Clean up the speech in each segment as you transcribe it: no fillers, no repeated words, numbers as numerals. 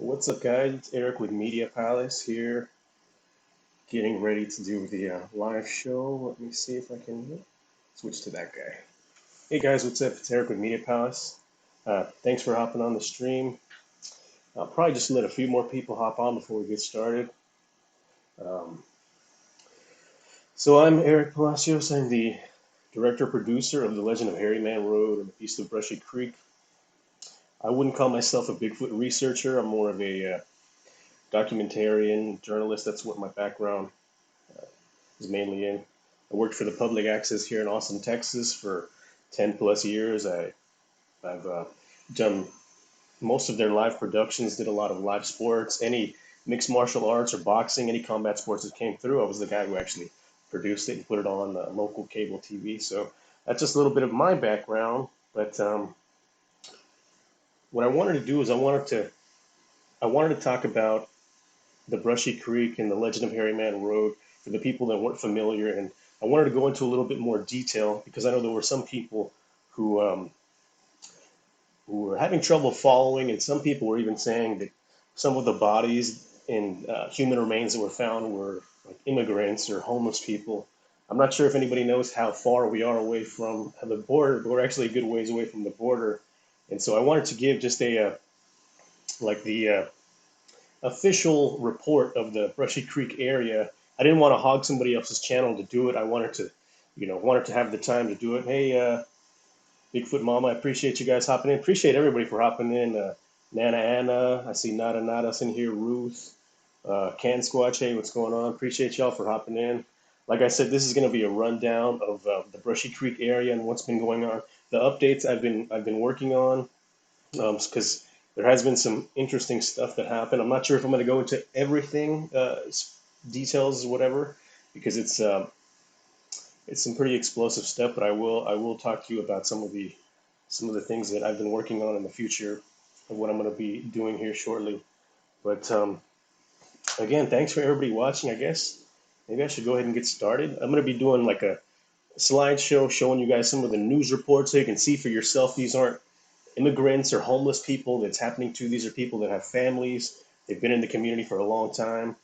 What's up, guys? It's Eric with Mediapalace here, getting ready to do the live show. Let me see if I can switch to that guy. Hey, guys, what's up? It's Eric with Mediapalace. Thanks for hopping on the stream. I'll probably just let a few more people hop on before we get started. Um, so, I'm Eric Palacios. I'm the director producer of The Legend of Hairy Man Road and East of Brushy Creek. I wouldn't call myself a Bigfoot researcher. I'm more of a documentarian, journalist. That's what my background is mainly in. I worked for the public access here in Austin, Texas for 10 plus years. I've done most of their live productions, did a lot of live sports, any mixed martial arts or boxing, any combat sports that came through. I was the guy who actually produced it and put it on local cable TV. So that's just a little bit of my background. But what I wanted to do is I wanted to talk about the Brushy Creek and the Legend of Hairy Man Road for the people that weren't familiar. And I wanted to go into a little bit more detail because I know there were some people who who were having trouble following, and some people were even saying that some of the bodies and human remains that were found were like immigrants or homeless people. I'm not sure if anybody knows how far we are away from the border, but we're actually a good ways away from the border. And so I wanted to give just a like the official report of the Brushy Creek area. I didn't want to hog somebody else's channel to do it. I wanted to, wanted to have the time to do it. Hey, Bigfoot Mama, I appreciate you guys hopping in. Appreciate everybody for hopping in. Nana Anna, I see Nada Nada's in here. Ruth, Can Squatch, hey, what's going on? Appreciate y'all for hopping in. Like I said, this is going to be a rundown of the Brushy Creek area and what's been going on. The updates I've been working on, because there has been some interesting stuff that happened. I'm not sure if I'm going to go into everything, details, whatever, because it's some pretty explosive stuff. But I will talk to you about some of the things that I've been working on in the future of what I'm going to be doing here shortly. But again, thanks for everybody watching. I guess maybe I should go ahead and get started. I'm going to be doing like a slideshow showing you guys some of the news reports so you can see for yourself. These aren't immigrants or homeless people that's happening to. These are people that have families. They've been in the community for a long time.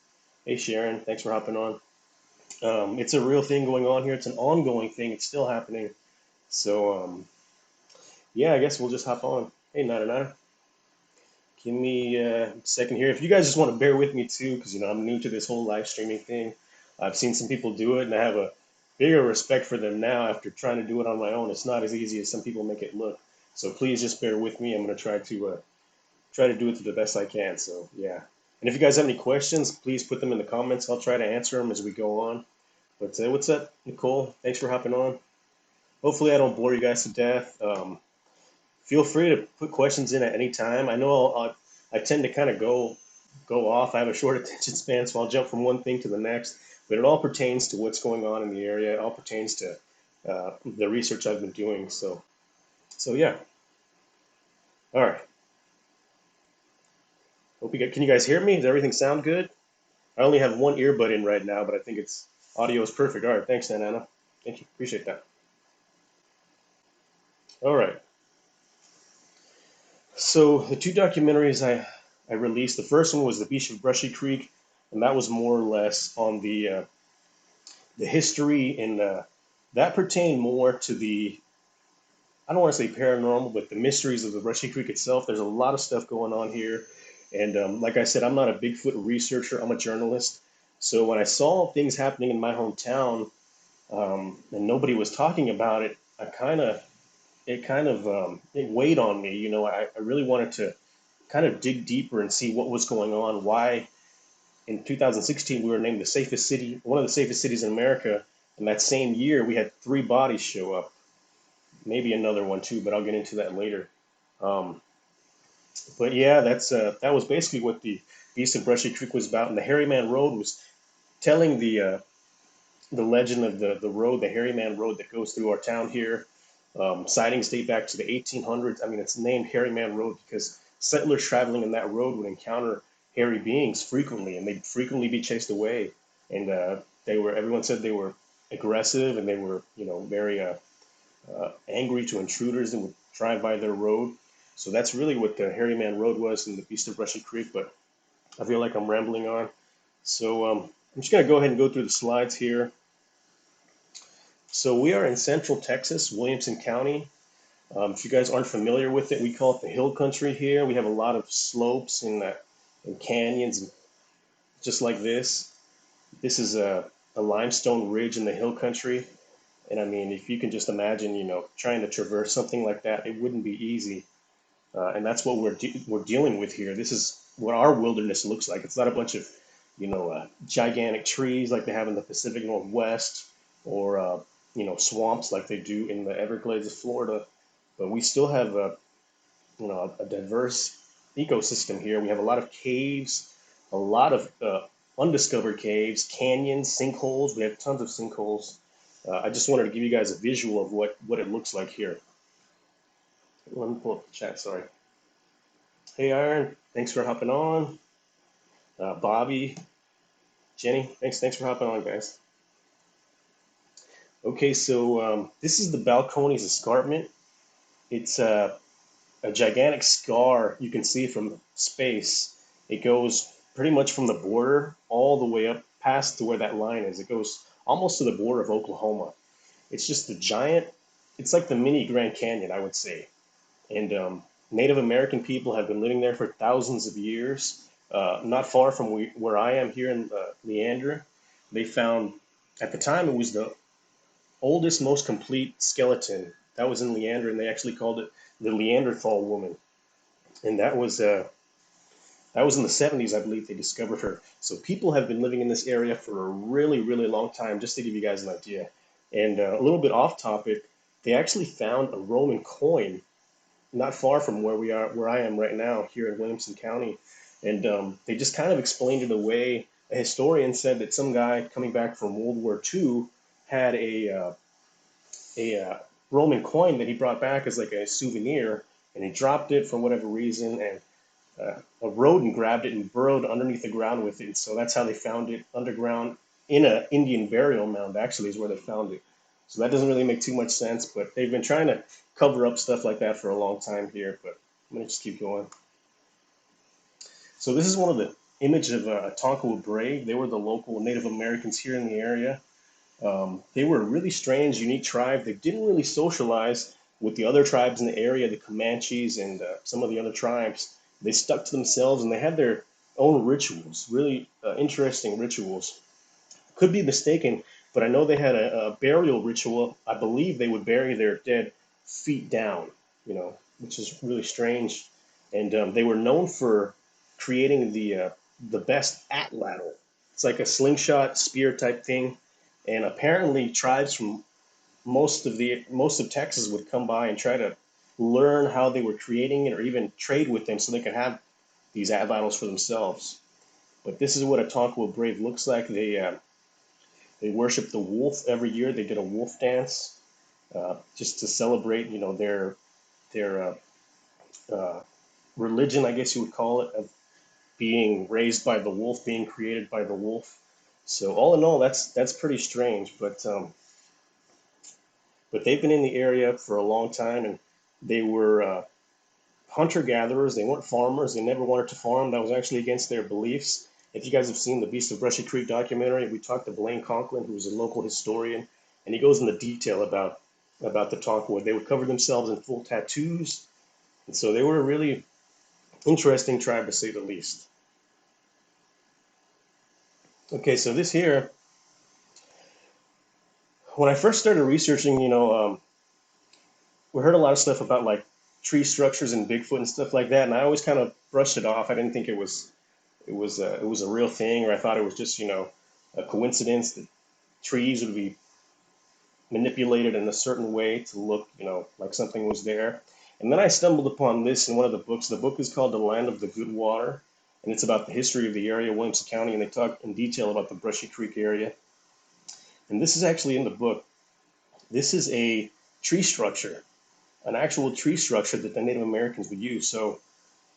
Hey, Sharon, thanks for hopping on. It's a real thing going on here. It's an ongoing thing. It's still happening. So, yeah, I guess we'll just hop on. Hey, Nada, give me a second here. If you guys just want to bear with me too, because I'm new to this whole live streaming thing. I've seen some people do it, and I have a bigger respect for them now after trying to do it on my own. It's not as easy as some people make it look. So please just bear with me. I'm going to try to do it to the best I can. So yeah. And if you guys have any questions, please put them in the comments. I'll try to answer them as we go on. But what's up, Nicole? Thanks for hopping on. Hopefully, I don't bore you guys to death. Feel free to put questions in at any time. I know I tend to kind of go off. I have a short attention span, so I'll jump from one thing to the next. But it all pertains to what's going on in the area. It all pertains to the research I've been doing. So yeah. All right. Hope you can you guys hear me? Does everything sound good? I only have one earbud in right now, but I think it's audio is perfect. All right. Thanks, Nana. Thank you. Appreciate that. All right. So the two documentaries I released, the first one was The Beach of Brushy Creek, and that was more or less on the history, and that pertained more to the, I don't want to say paranormal, but the mysteries of the Brushy Creek itself. There's a lot of stuff going on here, and like I said, I'm not a Bigfoot researcher. I'm a journalist. So when I saw things happening in my hometown, and nobody was talking about it, it weighed on me. I really wanted to kind of dig deeper and see what was going on. Why in 2016 we were named the safest city, one of the safest cities in America, and that same year we had three bodies show up, maybe another one too, but I'll get into that later. Um, but yeah, that was basically what the Beast of Brushy Creek was about, and the Hairy Man Road was telling the legend of the road, the Hairy Man Road that goes through our town here. Sightings date back to the 1800s. I mean, it's named Hairy Man Road because settlers traveling in that road would encounter hairy beings frequently, and they'd frequently be chased away. And everyone said they were aggressive, and they were, very angry to intruders that would drive by their road. So that's really what the Hairy Man Road was in the Beast of Brushy Creek, but I feel like I'm rambling on. So I'm just going to go ahead and go through the slides here. So we are in central Texas, Williamson County. If you guys aren't familiar with it, we call it the hill country here. We have a lot of slopes and canyons, and just like this. This is a limestone ridge in the hill country. And I mean, if you can just imagine, trying to traverse something like that, it wouldn't be easy. And that's what we're dealing with here. This is what our wilderness looks like. It's not a bunch of, gigantic trees like they have in the Pacific Northwest, or swamps like they do in the Everglades of Florida. But we still have a diverse ecosystem here. We have a lot of caves, a lot of undiscovered caves, canyons, sinkholes. We have tons of sinkholes. I just wanted to give you guys a visual of what it looks like here. Let me pull up the chat. Sorry. Hey, Aaron, thanks for hopping on. Bobby, Jenny, thanks for hopping on, guys. Okay, so this is the Balcones Escarpment. It's a gigantic scar you can see from space. It goes pretty much from the border all the way up past to where that line is. It goes almost to the border of Oklahoma. It's just a giant, it's like the mini Grand Canyon, I would say. And Native American people have been living there for thousands of years. Not far from where I am here in Leander, they found, at the time, it was the oldest, most complete skeleton. That was in Leander, and they actually called it the Neanderthal woman. And that was in the 70s, I believe they discovered her. So people have been living in this area for a really, really long time, just to give you guys an idea. And a little bit off topic, they actually found a Roman coin not far from where I am right now, here in Williamson County. And they just kind of explained it away. A historian said that some guy coming back from World War II had a Roman coin that he brought back as like a souvenir, and he dropped it for whatever reason, and a rodent grabbed it and burrowed underneath the ground with it. So that's how they found it underground in an Indian burial mound, actually, is where they found it. So that doesn't really make too much sense, but they've been trying to cover up stuff like that for a long time here. But I'm going to just keep going. So this is one of the images of Tonkawa Brave. They were the local Native Americans here in the area. They were a really strange, unique tribe. They didn't really socialize with the other tribes in the area, the Comanches and some of the other tribes. They stuck to themselves, and they had their own rituals, really interesting rituals. Could be mistaken, but I know they had a burial ritual. I believe they would bury their dead feet down, which is really strange. And they were known for creating the best atlatl. It's like a slingshot spear type thing. And apparently, tribes from most of Texas would come by and try to learn how they were creating it, or even trade with them so they could have these atlatls for themselves. But this is what a Tonkawa Brave looks like. They worship the wolf every year. They did a wolf dance just to celebrate, their religion, I guess you would call it, of being raised by the wolf, being created by the wolf. So all in all, that's pretty strange. But they've been in the area for a long time, and they were hunter gatherers. They weren't farmers. They never wanted to farm. That was actually against their beliefs. If you guys have seen the Beast of Brushy Creek documentary, we talked to Blaine Conklin, who's a local historian, and he goes into detail about the Tonkawa. They would cover themselves in full tattoos, and so they were a really interesting tribe, to say the least. Okay, so this here, when I first started researching, we heard a lot of stuff about like tree structures and Bigfoot and stuff like that, and I always kind of brushed it off. I didn't think it was a real thing, or I thought it was just a coincidence that trees would be manipulated in a certain way to look like something was there. And then I stumbled upon this in one of the books. The book is called The Land of the Good Water, and it's about the history of the area, Williamson County, and they talk in detail about the Brushy Creek area. And this is actually in the book. This is a tree structure, an actual tree structure that the Native Americans would use. So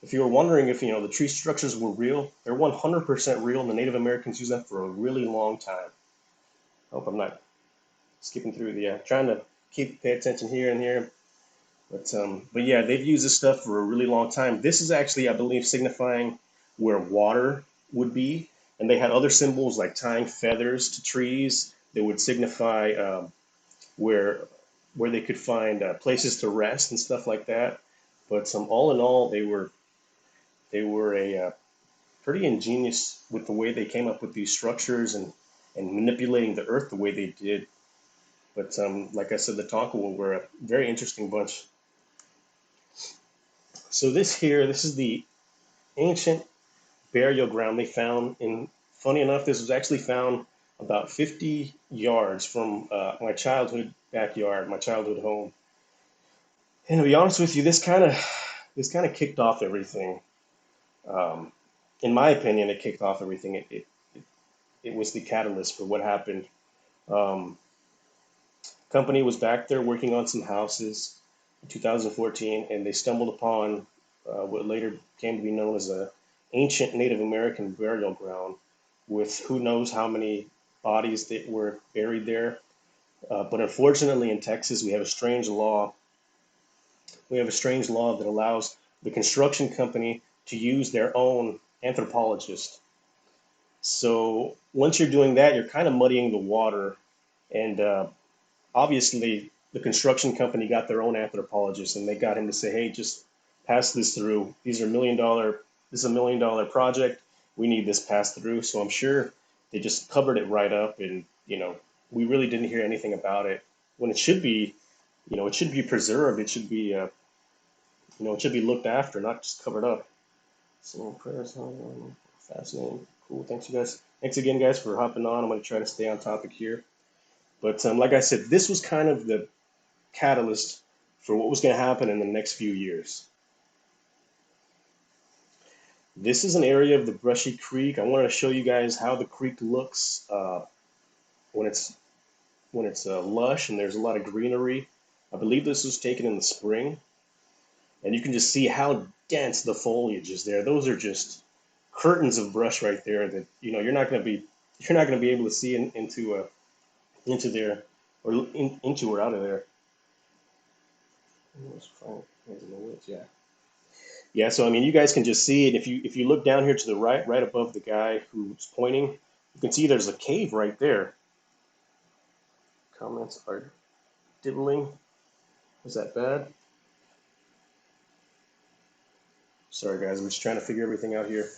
if you were wondering if the tree structures were real, they're 100% real, and the Native Americans used them for a really long time. I hope I'm not skipping through the trying to pay attention here and here. But yeah, they've used this stuff for a really long time. This is actually, I believe, signifying where water would be, and they had other symbols like tying feathers to trees that would signify where they could find places to rest and stuff like that. But all in all, they were a pretty ingenious with the way they came up with these structures and manipulating the earth the way they did. But like I said, the Tonkawa were a very interesting bunch. So this is the ancient burial ground they found. And funny enough, this was actually found about 50 yards from my childhood backyard, my childhood home. And to be honest with you, this kind of kicked off everything. Um, in my opinion, it kicked off everything. It was the catalyst for what happened. Um, Company was back there working on some houses in 2014, and they stumbled upon what later came to be known as a ancient Native American burial ground with who knows how many bodies that were buried there. But unfortunately, in Texas, we have a strange law. We have a strange law that allows the construction company to use their own anthropologist. So once you're doing that, you're kind of muddying the water, and obviously the construction company got their own anthropologist and they got him to say, hey, just pass this through. This is $1 million project. We need this passed through. So I'm sure they just covered it right up, and we really didn't hear anything about it when it should be, it should be preserved. It should be, it should be looked after, not just covered up. So prayers, fascinating, cool. Thanks you guys. Thanks again, guys, for hopping on. I'm going to try to stay on topic here. But like I said, this was kind of the catalyst for what was going to happen in the next few years. This is an area of the Brushy Creek. I wanted to show you guys how the creek looks when it's lush and there's a lot of greenery. I believe this was taken in the spring, and you can just see how dense the foliage is there. Those are just curtains of brush right there that you're not going to be able to see into there or into or out of there. Yeah. Yeah, so I mean, you guys can just see it. If you look down here to the right, right above the guy who's pointing, you can see there's a cave right there. Comments are dibbling. Is that bad? Sorry, guys, I'm just trying to figure everything out here.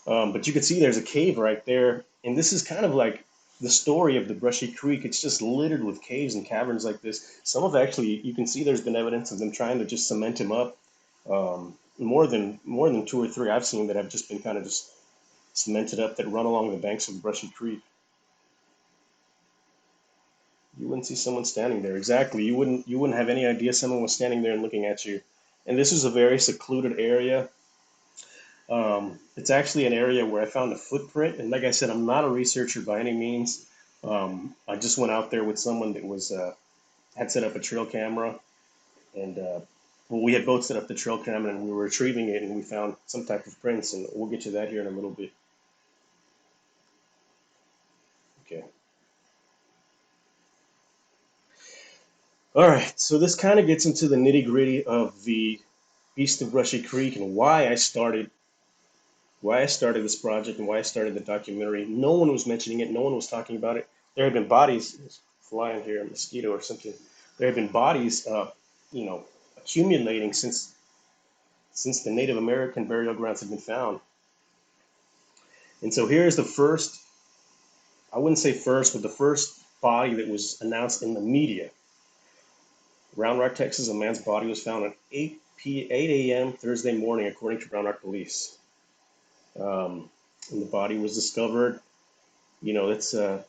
But you can see there's a cave right there, and this is kind of like the story of the Brushy Creek. It's just littered with caves and caverns like this. Some of actually, you can see there's been evidence of them trying to just cement him up. More than two or three I've seen that have just been kind of just cemented up that run along the banks of the Brushy Creek. You wouldn't see someone standing there. Exactly. You wouldn't have any idea someone was standing there and looking at you. And this is a very secluded area. It's actually an area where I found a footprint. And like I said, I'm not a researcher by any means. I just went out there with someone that had set up a trail camera, and well, we had both set up the trail camera, and we were retrieving it, and we found some type of prints, and we'll get to that here in a little bit. Okay. All right. So this kind of gets into the nitty gritty of the Beast of Brushy Creek and why I started this project and why I started the documentary. No one was mentioning it. No one was talking about it. There had been bodies flying here, a mosquito or something. There had been bodies, you know, accumulating since the Native American burial grounds had been found. And so here's the first. I wouldn't say first, but the first body that was announced in the media. Round Rock, Texas, a man's body was found at 8 a.m. Thursday morning, according to Round Rock police. And the body was discovered. It's a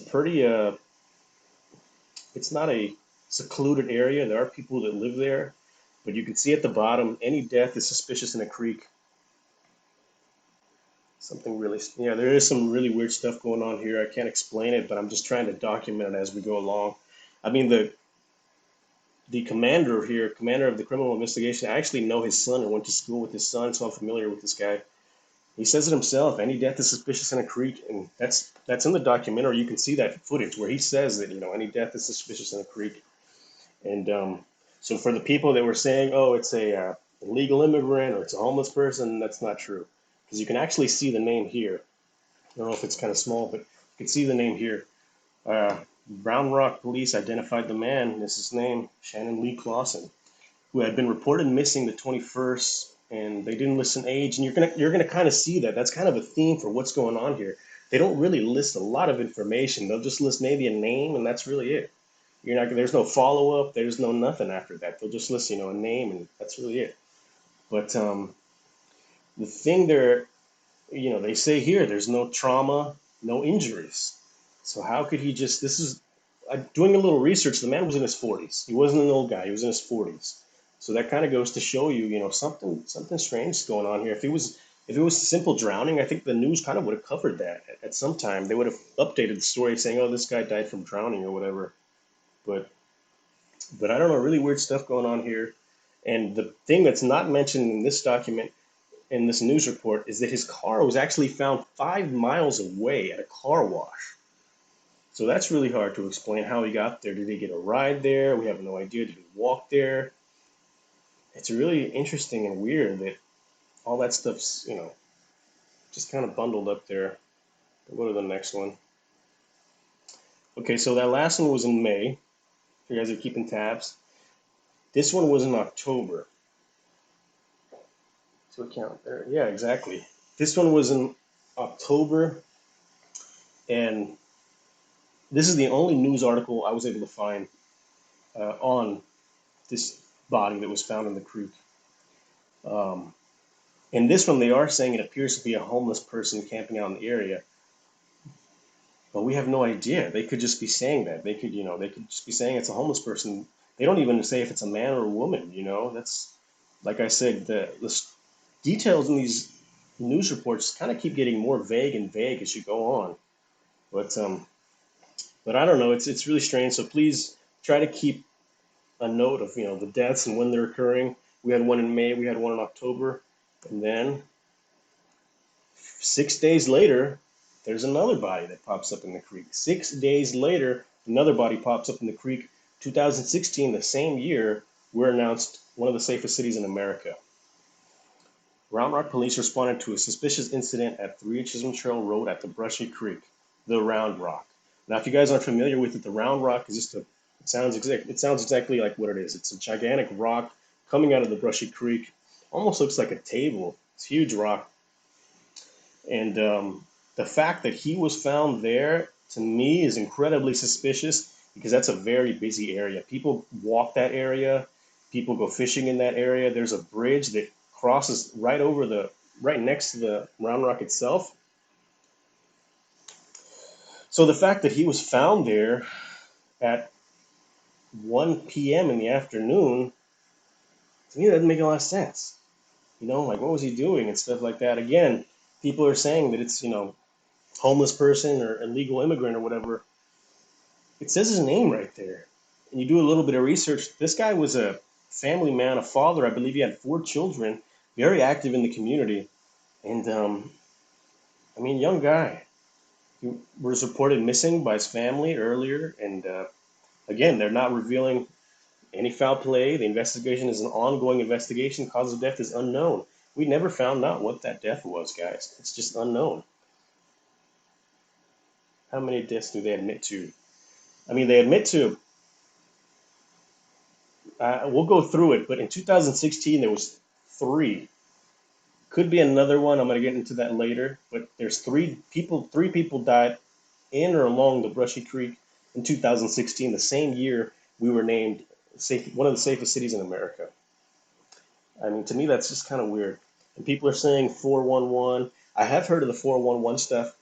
pretty it's not a secluded area. There are people that live there, but you can see at the bottom, any death is suspicious in a creek. Yeah, there is some really weird stuff going on here. I can't explain it, but I'm just trying to document it as we go along. I mean, the commander here, commander of the criminal investigation, I actually know his son and went to school with his son, so I'm familiar with this guy. He says it himself. Any death is suspicious in a creek, and that's in the documentary. You can see that footage where he says that any death is suspicious in a creek. And So for the people that were saying, oh, it's a illegal immigrant or it's a homeless person, that's not true. Because you can actually see the name here. I don't know if it's kind of small, but you can see the name here. Brown Rock police identified the man, this is his name, Shannon Lee Clausen, who had been reported missing the 21st, and they didn't list an age. And you're gonna kind of see that. That's kind of a theme for what's going on here. They don't really list a lot of information. They'll just list maybe a name, and that's really it. You're not. There's no follow up. There's no nothing after that. They'll just list, a name, and that's really it. But the thing there, they say here, there's no trauma, no injuries. So how could he just? This is doing a little research. The man was in his 40s. He wasn't an old guy. He was in his 40s. So that kind of goes to show you, something strange is going on here. If it was simple drowning, I think the news kind of would have covered that at some time. They would have updated the story saying, "Oh, this guy died from drowning" or whatever. But I don't know, really weird stuff going on here. And the thing that's not mentioned in this document, in this news report, is that his car was actually found 5 miles away at a car wash. So that's really hard to explain how he got there. Did he get a ride there? We have no idea. Did he walk there? It's really interesting and weird that all that stuff's, just kind of bundled up there. We'll go to the next one. Okay, so that last one was in May. If you guys are keeping tabs. This one was in October. To account there. Yeah, exactly. This one was in October, and this is the only news article I was able to find on this body that was found in the creek. In this one, they are saying it appears to be a homeless person camping out in the area, but we have no idea. They could just be saying that. They could just be saying it's a homeless person. They don't even say if it's a man or a woman. That's like I said, the details in these news reports kind of keep getting more vague and vague as you go on. But I don't know. It's really strange. So please try to keep a note of the deaths and when they're occurring. We had one in May. We had one in October, and then 6 days later, there's another body that pops up in the creek. 6 days later, another body pops up in the creek. 2016, the same year, we're announced one of the safest cities in America. Round Rock police responded to a suspicious incident at 3 Chisholm Trail Road at the Brushy Creek, the Round Rock. Now, if you guys aren't familiar with it, the Round Rock is just it sounds exactly like what it is. It's a gigantic rock coming out of the Brushy Creek. Almost looks like a table. It's a huge rock. And the fact that he was found there, to me, is incredibly suspicious because that's a very busy area. People walk that area. People go fishing in that area. There's a bridge that crosses right next to the Round Rock itself. So the fact that he was found there at 1 p.m. in the afternoon, to me, that doesn't make a lot of sense. Like what was he doing and stuff like that. Again, people are saying that it's, homeless person or illegal immigrant or whatever. It says his name right there. And you do a little bit of research. This guy was a family man, a father. I believe he had 4 children, very active in the community. And, young guy. He was reported missing by his family earlier. And, again, they're not revealing any foul play. The investigation is an ongoing investigation. Cause of death is unknown. We never found out what that death was, guys. It's just unknown. How many deaths do they admit to? They admit to, we'll go through it, but in 2016, there was 3. Could be another one. I'm going to get into that later, but there's 3 people died in or along the Brushy Creek in 2016, the same year we were named one of the safest cities in America. To me, that's just kind of weird. And people are saying 411. I have heard of the 411 stuff,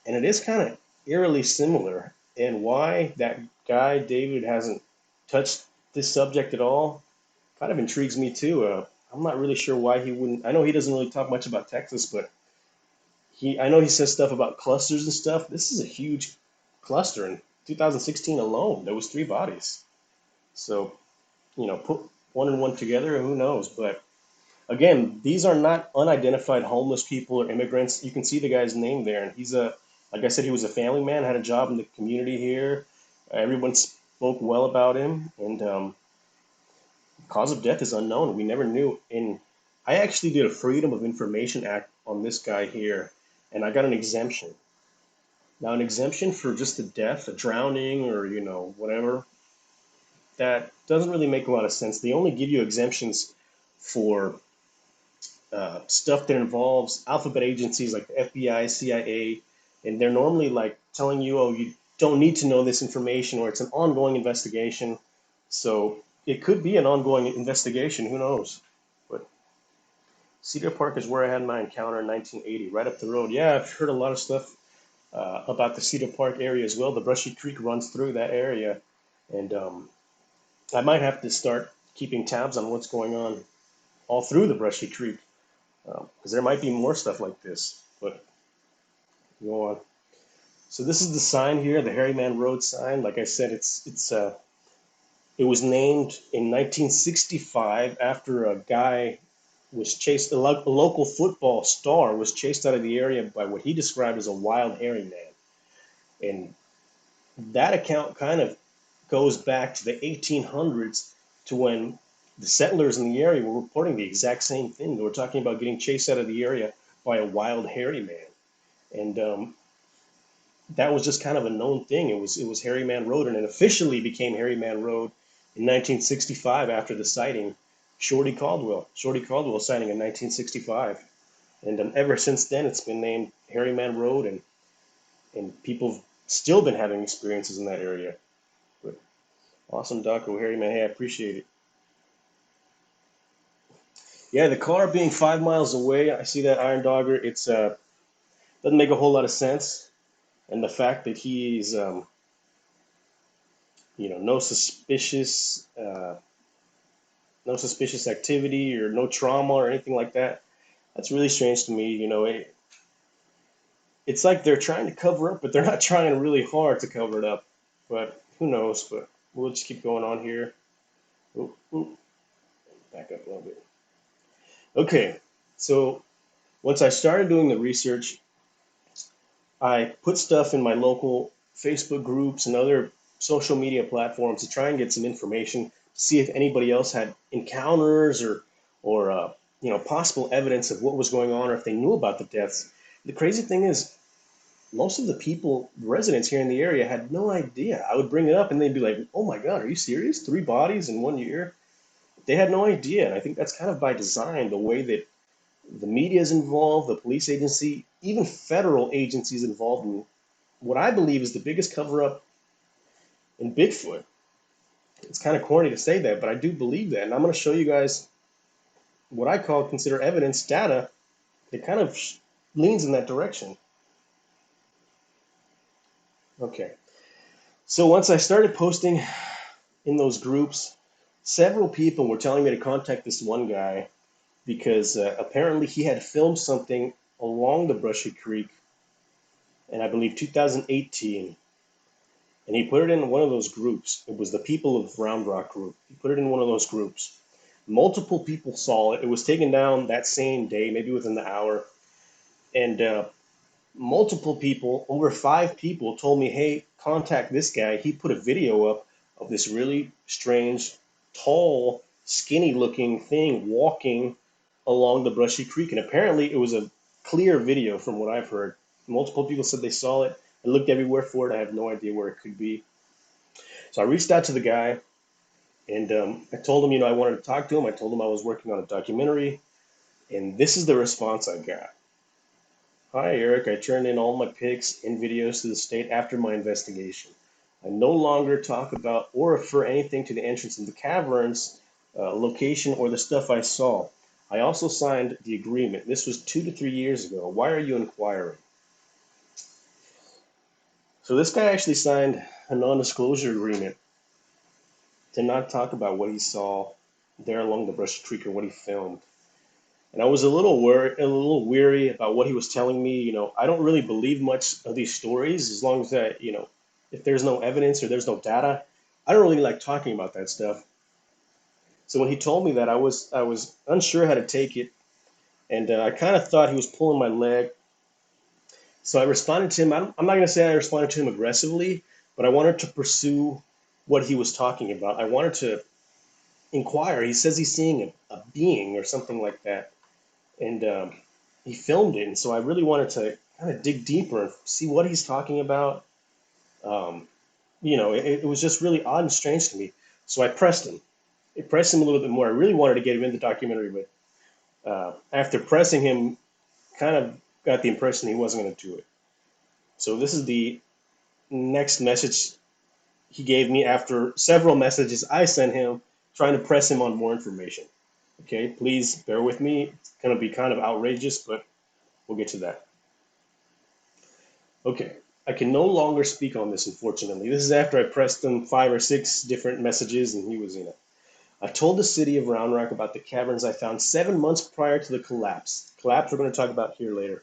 and it is kind of eerily similar. And why that guy, David, hasn't touched this subject at all kind of intrigues me too. I'm not really sure why he wouldn't. I know he doesn't really talk much about Texas, but I know he says stuff about clusters and stuff. This is a huge cluster. In 2016 alone, there was 3 bodies. So, put one and one together, and who knows? But again, these are not unidentified homeless people or immigrants. You can see the guy's name there, and like I said, he was a family man, had a job in the community here. Everyone spoke well about him, and Cause of death is unknown. We never knew. And I actually did a Freedom of Information Act on this guy here, and I got an exemption. Now, an exemption for just a death, a drowning, or whatever, that doesn't really make a lot of sense. They only give you exemptions for stuff that involves alphabet agencies like the FBI, CIA, and they're normally like telling you, oh, you don't need to know this information, or it's an ongoing investigation. So it could be an ongoing investigation. Who knows? But Cedar Park is where I had my encounter in 1980, right up the road. Yeah, I've heard a lot of stuff about the Cedar Park area as well. The Brushy Creek runs through that area, and I might have to start keeping tabs on what's going on all through the Brushy Creek, because there might be more stuff like this. But go on. So this is the sign here, the Harryman Road sign. Like I said, it was named in 1965 after a guy was chased. A local football star was chased out of the area by what he described as a wild hairy man, and that account kind of goes back to the 1800s, to when the settlers in the area were reporting the exact same thing. They were talking about getting chased out of the area by a wild hairy man, and that was just kind of a known thing. It was Harryman Road, and it officially became Harryman Road in 1965 after the sighting. Shorty Caldwell sighting in 1965, and ever since then it's been named Harryman Road, and people have still been having experiences in that area. But awesome doco, Harryman. Hey, I appreciate it. Yeah, the car being 5 miles away, I see that Iron Dogger. It's doesn't make a whole lot of sense, and the fact that he's no suspicious activity or no trauma or anything like that. That's really strange to me. It's like they're trying to cover up, but they're not trying really hard to cover it up. But who knows? But we'll just keep going on here. Oop, oop, back up a little bit. Okay, so once I started doing the research, I put stuff in my local Facebook groups and other social media platforms to try and get some information to see if anybody else had encounters or possible evidence of what was going on, or if they knew about the deaths. The crazy thing is, most of the people, residents here in the area, had no idea. I would bring it up and they'd be like, "Oh my God, are you serious? 3 bodies in 1 year?" They had no idea, and I think that's kind of by design. The way that the media is involved, the police agency, even federal agencies involved in what I believe is the biggest cover up in Bigfoot. It's kind of corny to say that, but I do believe that. And I'm going to show you guys what I consider evidence, data that kind of leans in that direction. Okay. So once I started posting in those groups, several people were telling me to contact this one guy because apparently he had filmed something along the Brushy Creek in, I believe, 2018. And he put it in one of those groups. It was the People of Round Rock group. He put it in one of those groups. Multiple people saw it. It was taken down that same day, maybe within the hour. And multiple people, over 5 people, told me, hey, contact this guy. He put a video up of this really strange, tall, skinny looking thing walking along the Brushy Creek. And apparently it was a clear video from what I've heard. Multiple people said they saw it. I looked everywhere for it. I have no idea where it could be. So I reached out to the guy, and I told him, I wanted to talk to him. I told him I was working on a documentary, and this is the response I got. Hi, Eric. I turned in all my pics and videos to the state after my investigation. I no longer talk about or refer anything to the entrance of the caverns, location, or the stuff I saw. I also signed the agreement. This was 2 to 3 years ago. Why are you inquiring? So this guy actually signed a non-disclosure agreement to not talk about what he saw there along the Brushy Creek or what he filmed. And I was a little worried, a little weary about what he was telling me. I don't really believe much of these stories as long as that, if there's no evidence or there's no data, I don't really like talking about that stuff. So when he told me that, I was unsure how to take it, and I kind of thought he was pulling my leg. So I responded to him. I'm not going to say I responded to him aggressively, but I wanted to pursue what he was talking about. I wanted to inquire. He says he's seeing a being or something like that, and he filmed it. And so I really wanted to kind of dig deeper and see what he's talking about. Um, it was just really odd and strange to me. So I pressed him. It pressed him a little bit more. I really wanted to get him in the documentary, but after pressing him, kind of got the impression he wasn't going to do it. So this is the next message he gave me after several messages I sent him trying to press him on more information. Okay, please bear with me. It's going to be kind of outrageous, but we'll get to that. Okay, I can no longer speak on this, unfortunately. This is after I pressed him 5 or 6 different messages and he was in it. I told the city of Round Rock about the caverns I found 7 months prior to the collapse. Collapse we're going to talk about here later.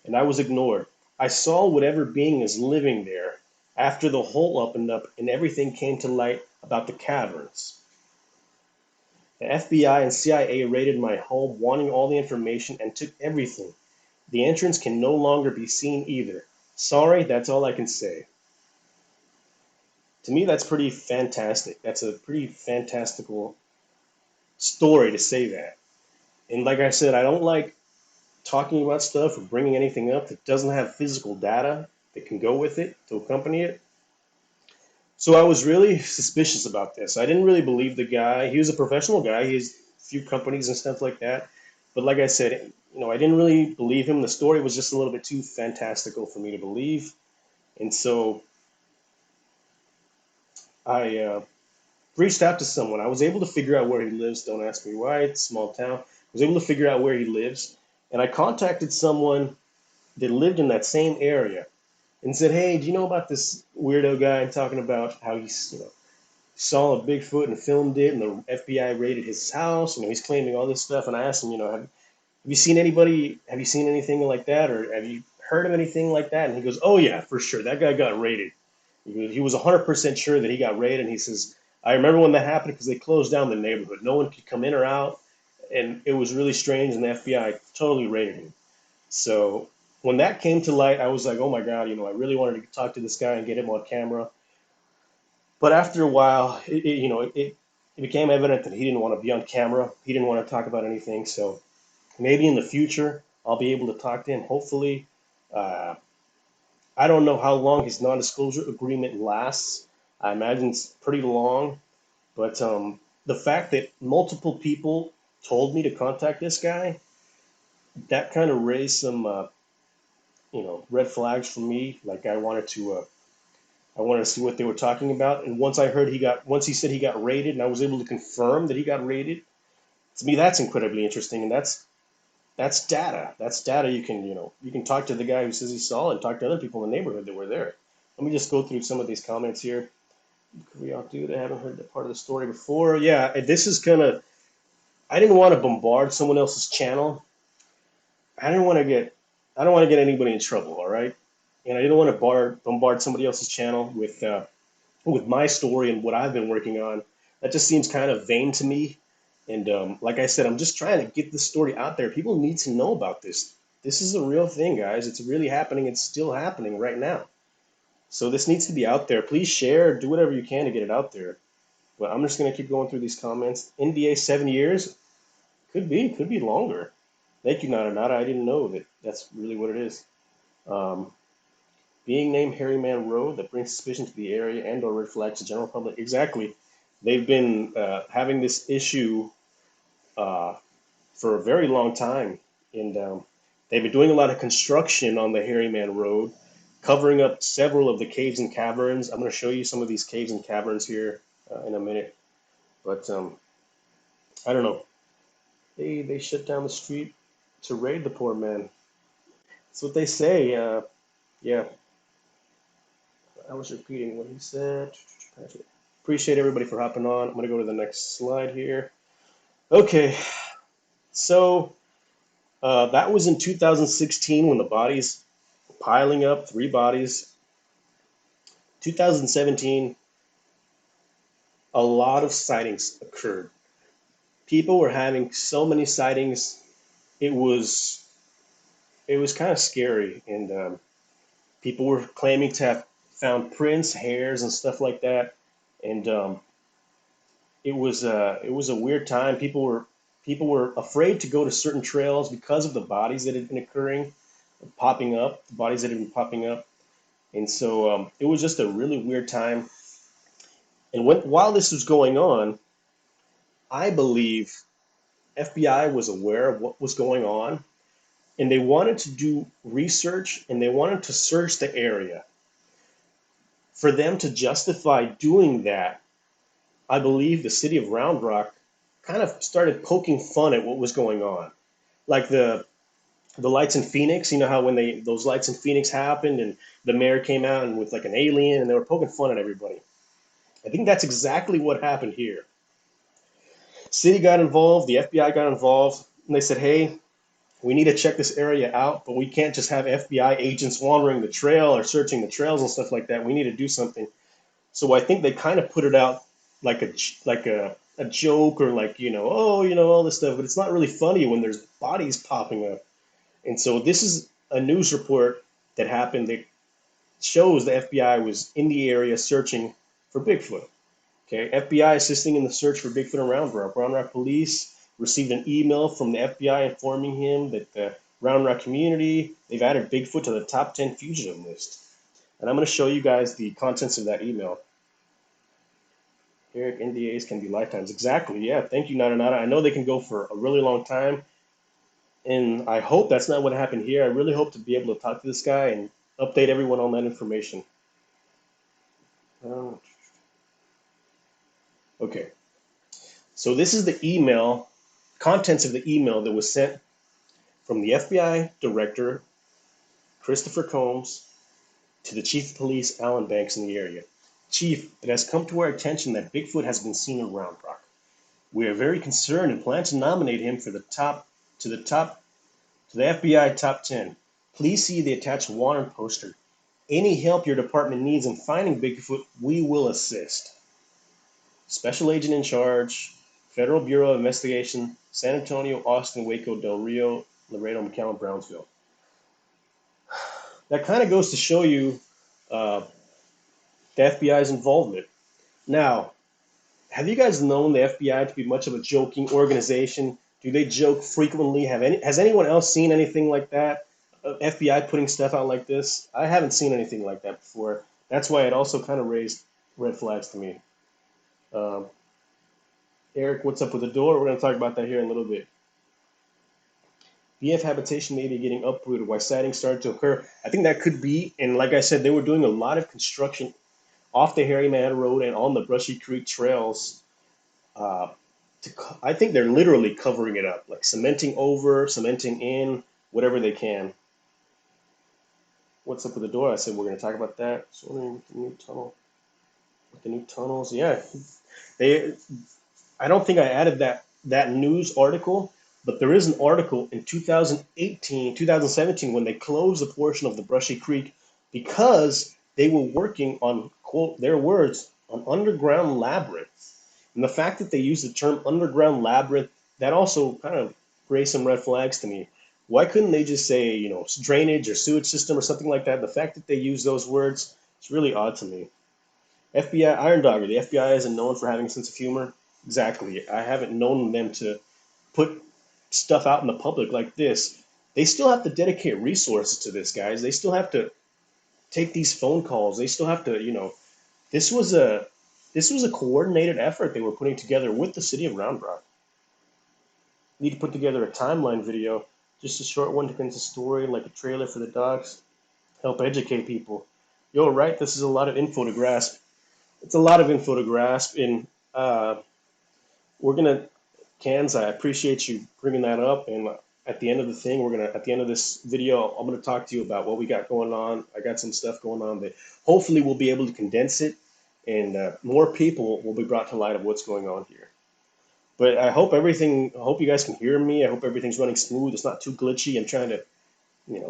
And I was ignored. I saw whatever being is living there after the hole opened up and everything came to light about the caverns. The FBI and CIA raided my home, wanting all the information, and took everything. The entrance can no longer be seen either. Sorry, that's all I can say. To me, that's pretty fantastic. That's a pretty fantastical story to say that. And like I said, I don't like talking about stuff or bringing anything up that doesn't have physical data that can go with it to accompany it. So I was really suspicious about this. I didn't really believe the guy. He was a professional guy. He has a few companies and stuff like that. But like I said, I didn't really believe him. The story was just a little bit too fantastical for me to believe. And so I reached out to someone. I was able to figure out where he lives. Don't ask me why. It's a small town. I was able to figure out where he lives. And I contacted someone that lived in that same area and said, "Hey, do you know about this weirdo guy talking about how he's, saw a Bigfoot and filmed it, and the FBI raided his house? He's claiming all this stuff." And I asked him, have you seen anybody? Have you seen anything like that, or have you heard of anything like that? And he goes, "Oh yeah, for sure. That guy got raided. He was 100% sure that he got raided." And he says, "I remember when that happened because they closed down the neighborhood. No one could come in or out, and it was really strange. And the FBI totally raided him." So when that came to light, I was like, "Oh my God, I really wanted to talk to this guy and get him on camera." But after a while, it became evident that he didn't want to be on camera. He didn't want to talk about anything. So maybe in the future, I'll be able to talk to him. Hopefully, uh, I don't know how long his non-disclosure agreement lasts. I imagine it's pretty long. But the fact that multiple people told me to contact this guy, that kind of raised some, red flags for me. Like I wanted to see what they were talking about. And once he said he got raided, and I was able to confirm that he got raided, to me that's incredibly interesting. And that's data. That's data you can talk to the guy who says he saw and talk to other people in the neighborhood that were there. Let me just go through some of these comments here. Could we all do that? I haven't heard that part of the story before. Yeah, this is kind of. I didn't want to bombard someone else's channel. I didn't want to get. I don't want to get anybody in trouble. All right, and I didn't want to bombard somebody else's channel with my story and what I've been working on. That just seems kind of vain to me. And like I said, I'm just trying to get this story out there. People need to know about this. This is a real thing, guys. It's really happening. It's still happening right now. So this needs to be out there. Please share, do whatever you can to get it out there. But I'm just going to keep going through these comments. NDA 7 years? Could be longer. Thank you, Nada Nada. I didn't know that that's really what it is. Um, Being named Harry Man Road, that brings suspicion to the area and or red flags to the general public. Exactly. They've been having this issue uh, for a very long time, and they've been doing a lot of construction on the Harry Man Road, covering up several of the caves and caverns. I'm going to show you some of these caves and caverns here in a minute, but I don't know. They shut down the street to raid the poor man. That's what they say. Yeah, I was repeating what he said. Appreciate everybody for hopping on. I'm going to go to the next slide here. Okay, so that was in 2016 when the bodies were piling up, 3 bodies. 2017, a lot of sightings occurred. People were having so many sightings. It was kind of scary, and people were claiming to have found prints, hairs, and stuff like that. And it was a weird time. People were afraid to go to certain trails because of the bodies that had been occurring, popping up, the bodies that had been popping up, and so it was just a really weird time. And while this was going on, I believe FBI was aware of what was going on, and they wanted to do research and they wanted to search the area. For them to justify doing that, I believe the city of Round Rock kind of started poking fun at what was going on. Like the lights in Phoenix, you know how when those lights in Phoenix happened and the mayor came out and with like an alien and they were poking fun at everybody. I think that's exactly what happened here. City got involved, the FBI got involved, and they said, "Hey, we need to check this area out, but we can't just have FBI agents wandering the trail or searching the trails and stuff like that. We need to do something." So I think they kind of put it out like a joke or like, oh, all this stuff, but it's not really funny when there's bodies popping up. And so this is a news report that happened that shows the FBI was in the area searching for Bigfoot. Okay, FBI assisting in the search for Bigfoot in Round Rock. Round Rock police received an email from the FBI informing him that the Round Rock community, they've added Bigfoot to the top 10 fugitive list. And I'm going to show you guys the contents of that email. Eric, NDAs can be lifetimes. Exactly. Yeah. Thank you, Nada Nada. I know they can go for a really long time. And I hope that's not what happened here. I really hope to be able to talk to this guy and update everyone on that information. Okay. So this is the email, contents of the email that was sent from the FBI director, Christopher Combs, to the chief of police, Alan Banks, in the area. Chief, it has come to our attention that Bigfoot has been seen in Round Rock. We are very concerned and plan to nominate him for the FBI top 10. Please see the attached warrant poster. Any help your department needs in finding Bigfoot, we will assist. Special Agent in Charge, Federal Bureau of Investigation, San Antonio, Austin, Waco, Del Rio, Laredo, McAllen, Brownsville. That kind of goes to show you the FBI's involvement. Now, have you guys known the FBI to be much of a joking organization? Do they joke frequently? Has anyone else seen anything like that? FBI putting stuff out like this? I haven't seen anything like that before. That's why it also kind of raised red flags to me. Eric, what's up with the door? We're going to talk about that here in a little bit. BF habitation may be getting uprooted. Why sightings started to occur? I think that could be. And like I said, they were doing a lot of construction off the Harryman Road and on the Brushy Creek trails. I think they're literally covering it up, like cementing over, cementing in, whatever they can. What's up with the door? I said we're going to talk about that. So with the new tunnel, with the new tunnels, yeah. I don't think I added that news article, but there is an article in 2017 when they closed a portion of the Brushy Creek because they were working on, quote, their words, on underground labyrinth. And the fact that they used the term underground labyrinth, that also kind of raised some red flags to me. Why couldn't they just say, drainage or sewage system or something like that? The fact that they use those words, it's really odd to me. FBI, Iron Dogger, the FBI isn't known for having a sense of humor. Exactly. I haven't known them to put stuff out in the public like this. They still have to dedicate resources to this, guys. They still have to take these phone calls. They still have to, this was a coordinated effort they were putting together with the city of Round Rock. Need to put together a timeline video, just a short one to condense the story, like a trailer for the docs. Help educate people. Yo, right? This is a lot of info to grasp. It's a lot of info to grasp, and we're gonna, Cans, I appreciate you bringing that up. And at the end of the thing, at the end of this video, I'm gonna talk to you about what we got going on. I got some stuff going on that hopefully we'll be able to condense it, and more people will be brought to light of what's going on here. But I hope you guys can hear me. I hope everything's running smooth. It's not too glitchy. I'm trying to,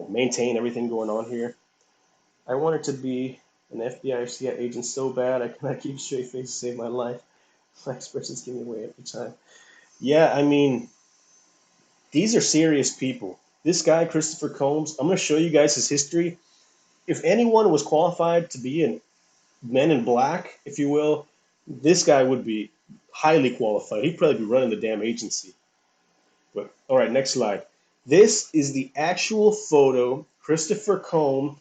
maintain everything going on here. I wanted to be an FBI or CIA agent so bad. I cannot keep a straight face to save my life. My expressions give me away every time. Yeah, I mean, these are serious people. This guy, Christopher Combs, I'm going to show you guys his history. If anyone was qualified to be a Men in Black, if you will, this guy would be highly qualified. He'd probably be running the damn agency. But all right, next slide. This is the actual photo Christopher Combe,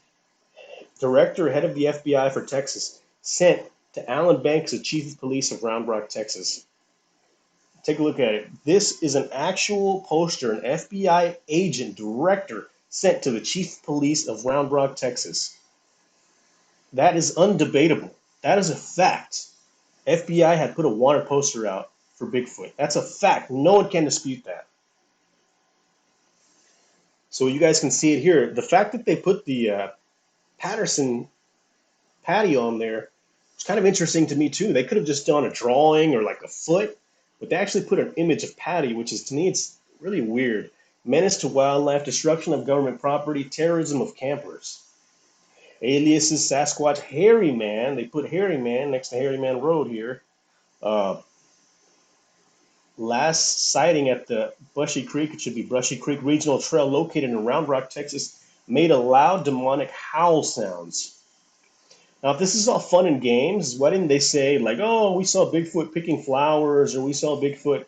director, head of the FBI for Texas, sent to Alan Banks, the chief of police of Round Rock, Texas. Take a look at it. This is an actual poster an FBI agent director sent to the chief of police of Round Rock, Texas. That is undebatable. That is a fact. FBI had put a wanted poster out for Bigfoot. That's a fact. No one can dispute that. So you guys can see it here. The fact that they put the Patterson patio on there was kind of interesting to me too. They could have just done a drawing or like a foot, but they actually put an image of Patty, which is to me it's really weird. Menace to wildlife, destruction of government property, terrorism of campers. Aliases Sasquatch Hairy Man. They put Hairy Man next to Hairy Man Road here. Uh, Last sighting at the Brushy Creek, it should be Brushy Creek Regional Trail located in Round Rock, Texas, made a loud demonic howl sounds. Now, if this is all fun and games, why didn't they say like, oh, we saw Bigfoot picking flowers, or we saw Bigfoot,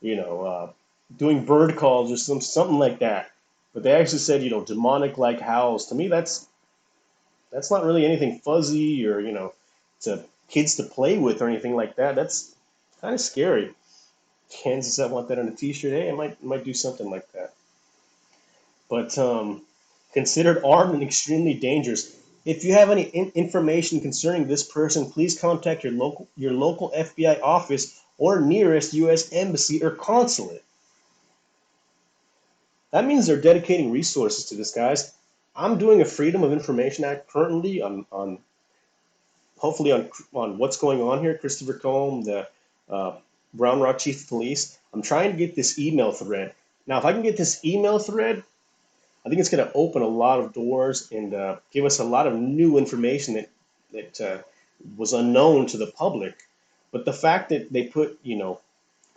doing bird calls or something like that? But they actually said, demonic like howls. To me, that's not really anything fuzzy or to kids to play with or anything like that. That's kind of scary. Kansas, I want that on a T-shirt. Hey, I might do something like that. But considered armed and extremely dangerous. If you have any information concerning this person, please contact your local FBI office or nearest U.S. embassy or consulate. That means they're dedicating resources to this, guys. I'm doing a Freedom of Information Act currently on hopefully on what's going on here. Christopher Combe, the Brown Rock Chief of Police. I'm trying to get this email thread. Now, if I can get this email thread, I think it's going to open a lot of doors and give us a lot of new information that was unknown to the public. But the fact that they put,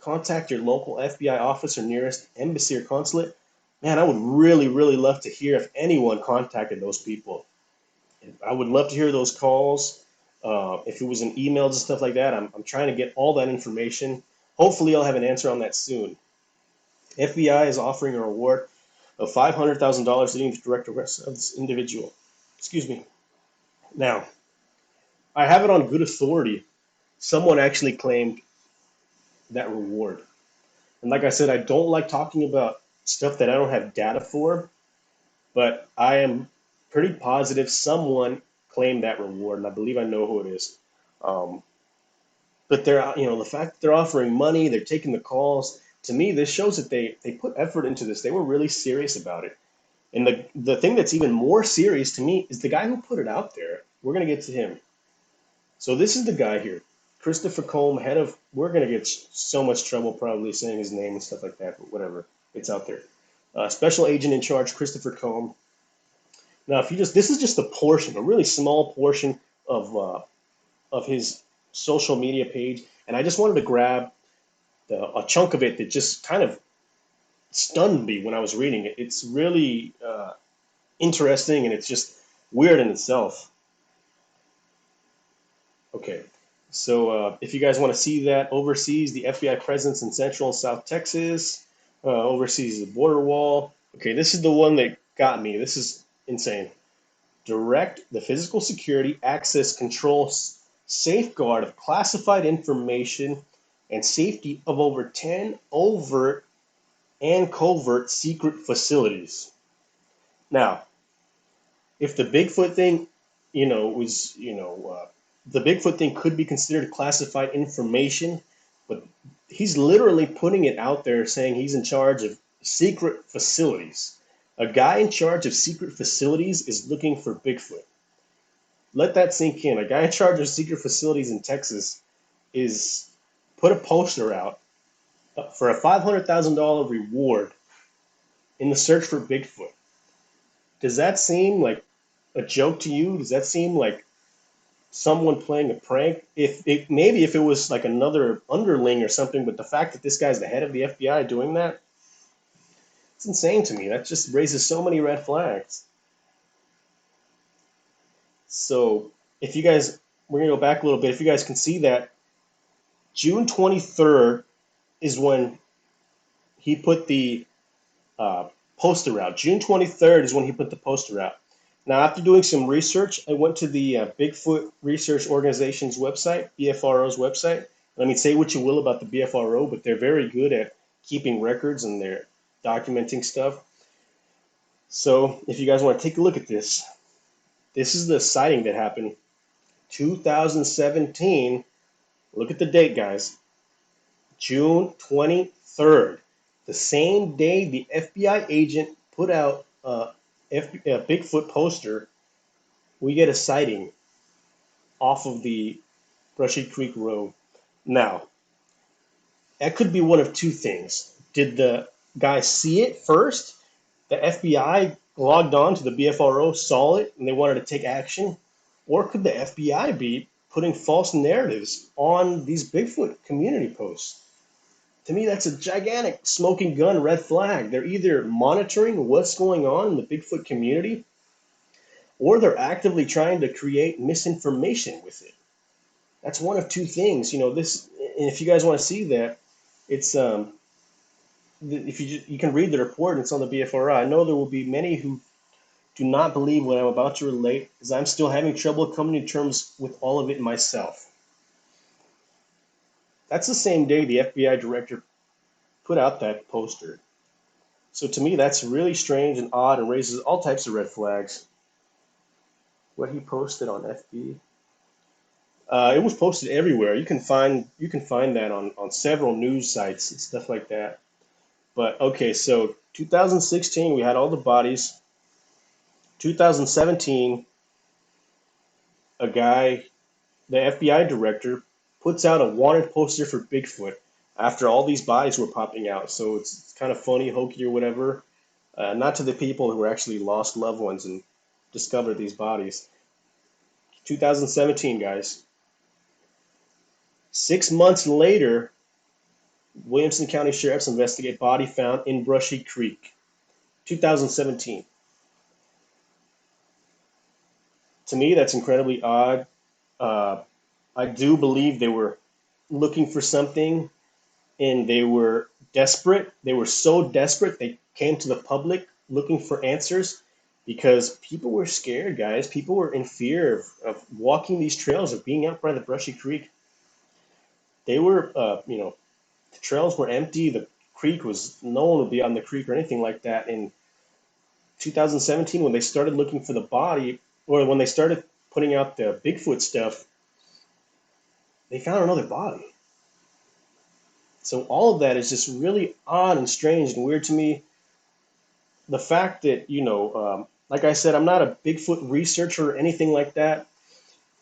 contact your local FBI office or nearest embassy or consulate, man, I would really, really love to hear if anyone contacted those people. I would love to hear those calls. If it was in emails and stuff like that, I'm trying to get all that information. Hopefully, I'll have an answer on that soon. FBI is offering a reward of $500,000 to the direct arrest of this individual. Excuse me. Now, I have it on good authority. Someone actually claimed that reward. And like I said, I don't like talking about stuff that I don't have data for, but I am pretty positive someone claimed that reward, and I believe I know who it is. But the fact that they're offering money, they're taking the calls. To me, this shows that they put effort into this. They were really serious about it. And the thing that's even more serious to me is the guy who put it out there. We're gonna get to him. So this is the guy here, Christopher Combe, head of. We're gonna get so much trouble probably saying his name and stuff like that, but whatever. It's out there. Special agent in charge, Christopher Combe. Now, this is just a portion, a really small portion of his social media page, and I just wanted to grab a chunk of it that just kind of stunned me when I was reading it. It's really interesting, and it's just weird in itself. Okay, so if you guys want to see that, overseas the FBI presence in Central and South Texas, overseas the border wall. Okay, this is the one that got me. This is insane. Direct the physical security, access, control, safeguard of classified information, and safety of over 10 overt and covert secret facilities. Now, if the Bigfoot thing, the Bigfoot thing could be considered classified information, but he's literally putting it out there saying he's in charge of secret facilities. A guy in charge of secret facilities is looking for Bigfoot. Let that sink in. A guy in charge of secret facilities in Texas is put a poster out for a $500,000 reward in the search for Bigfoot. Does that seem like a joke to you? Does that seem like someone playing a prank? Maybe if it was like another underling or something, but the fact that this guy's the head of the FBI doing that, it's insane to me. That just raises so many red flags. So if you guys, we're gonna go back a little bit. If you guys can see that, June 23rd is when he put the uh, poster out. June 23rd is when he put the poster out. Now, after doing some research, I went to the Bigfoot Research Organization's website, BFRO's website. I mean, say what you will about the BFRO, but they're very good at keeping records and they're documenting stuff. So, if you guys want to take a look at this, this is the sighting that happened 2017. Look at the date, guys. June 23rd. The same day the FBI agent put out a Bigfoot poster, we get a sighting off of the Brushy Creek Road. Now, that could be one of two things. Did the guy see it first? The FBI logged on to the BFRO, saw it, and they wanted to take action? Or could the FBI be putting false narratives on these Bigfoot community posts? To me, that's a gigantic smoking gun red flag. They're either monitoring what's going on in the Bigfoot community or they're actively trying to create misinformation with it. That's one of two things. This, and if you guys want to see that, it's if you can read the report, and it's on the BFRI. I know there will be many who do not believe what I'm about to relate, as I'm still having trouble coming to terms with all of it myself. That's the same day the FBI director put out that poster. So to me, that's really strange and odd and raises all types of red flags. What he posted on FB, it was posted everywhere. You can find that on several news sites and stuff like that. But okay, so 2016 we had all the bodies. 2017, a guy, the FBI director, puts out a wanted poster for Bigfoot after all these bodies were popping out. So it's kind of funny, hokey, or whatever. Not to the people who actually lost loved ones and discovered these bodies. 2017, guys. 6 months later, Williamson County Sheriff's investigate body found in Brushy Creek. 2017. To me, that's incredibly odd. Uh, I do believe they were looking for something and they were desperate. They were so desperate they came to the public looking for answers because people were scared, guys. People were in fear of walking these trails, of being out by the Brushy Creek. They were, the trails were empty. The creek was, no one would be on the creek or anything like that. In 2017, when they started looking for the body, or when they started putting out the Bigfoot stuff, they found another body. So all of that is just really odd and strange and weird to me. The fact that, like I said, I'm not a Bigfoot researcher or anything like that,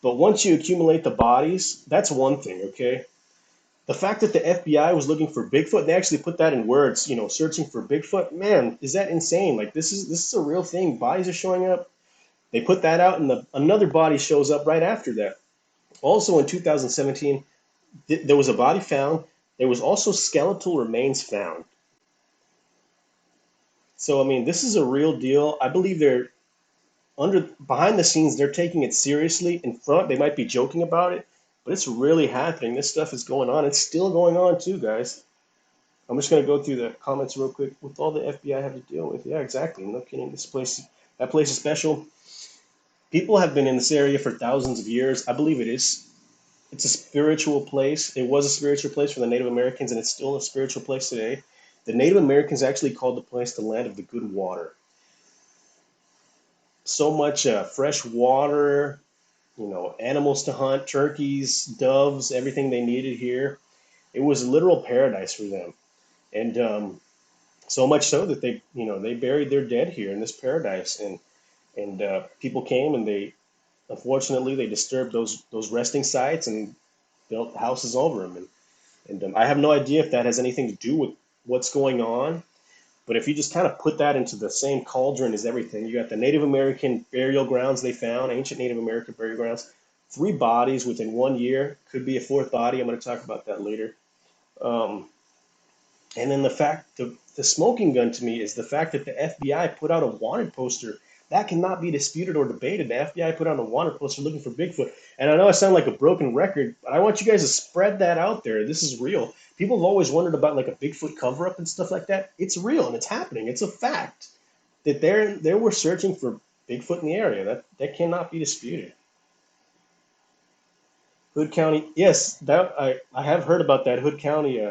but once you accumulate the bodies, that's one thing, okay? The fact that the FBI was looking for Bigfoot, they actually put that in words, searching for Bigfoot. Man, is that insane? Like this is a real thing. Bodies are showing up. They put that out, and another body shows up right after that. Also in 2017, there was a body found. There was also skeletal remains found. So I mean, this is a real deal. I believe they're behind the scenes. They're taking it seriously. In front, they might be joking about it, but it's really happening. This stuff is going on. It's still going on too, guys. I'm just gonna go through the comments real quick. With all the FBI have to deal with, yeah, exactly. No kidding. That place is special. People have been in this area for thousands of years. I believe it is. It's a spiritual place. It was a spiritual place for the Native Americans, and it's still a spiritual place today. The Native Americans actually called the place the land of the good water. So much fresh water, animals to hunt, turkeys, doves, everything they needed here. It was a literal paradise for them. And so much so that they buried their dead here in this paradise. And people came and unfortunately, they disturbed those resting sites and built houses over them. And I have no idea if that has anything to do with what's going on. But if you just kind of put that into the same cauldron as everything, you got the Native American burial grounds they found, ancient Native American burial grounds, 3 bodies within 1 year, could be a fourth body. I'm going to talk about that later. Um, and then the smoking gun to me is the fact that the FBI put out a wanted poster That cannot be disputed or debated. The FBI put on a wanted poster looking for Bigfoot. And I know I sound like a broken record, but I want you guys to spread that out there. This is real. People have always wondered about like a Bigfoot cover up and stuff like that. It's real and it's happening. It's a fact that they were searching for Bigfoot in the area. That cannot be disputed. Hood County, yes, that I have heard about that Hood County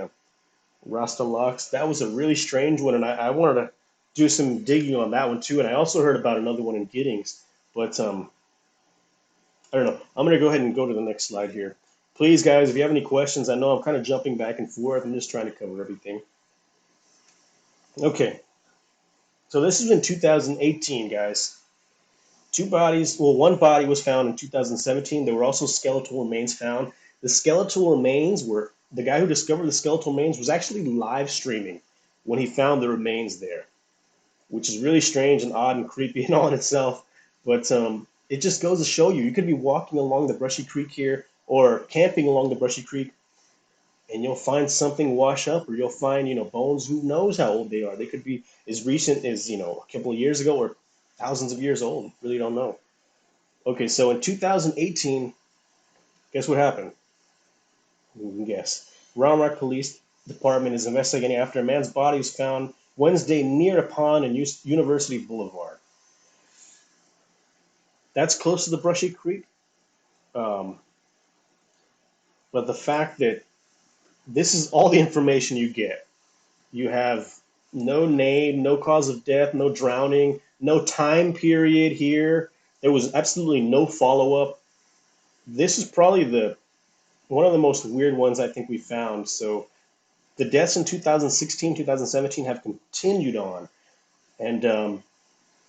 Rasta Locks. That was a really strange one, and I wanted to do some digging on that one too. And I also heard about another one in Giddings, but I don't know. I'm gonna go ahead and go to the next slide here. Please, guys, if you have any questions, I know I'm kind of jumping back and forth. I'm just trying to cover everything. Okay, so this is in 2018, guys. Two bodies, well, one body was found in 2017. There were also skeletal remains found. The skeletal remains were, the guy who discovered the skeletal remains was actually live streaming when he found the remains there, which is really strange and odd and creepy and all in itself. But it just goes to show you, you could be walking along the Brushy Creek here or camping along the Brushy Creek, and you'll find something wash up, or you'll find, bones. Who knows how old they are? They could be as recent as, a couple of years ago or thousands of years old. Really don't know. Okay, so in 2018, guess what happened? You can guess. Round Rock Police Department is investigating after a man's body was found Wednesday near a pond in University Boulevard. That's close to the Brushy Creek. Um, but the fact that this is all the information you get. You have no name, no cause of death, no drowning, no time period here. There was absolutely no follow up. This is probably the one of the most weird ones I think we found. So the deaths in 2016, 2017 have continued on. And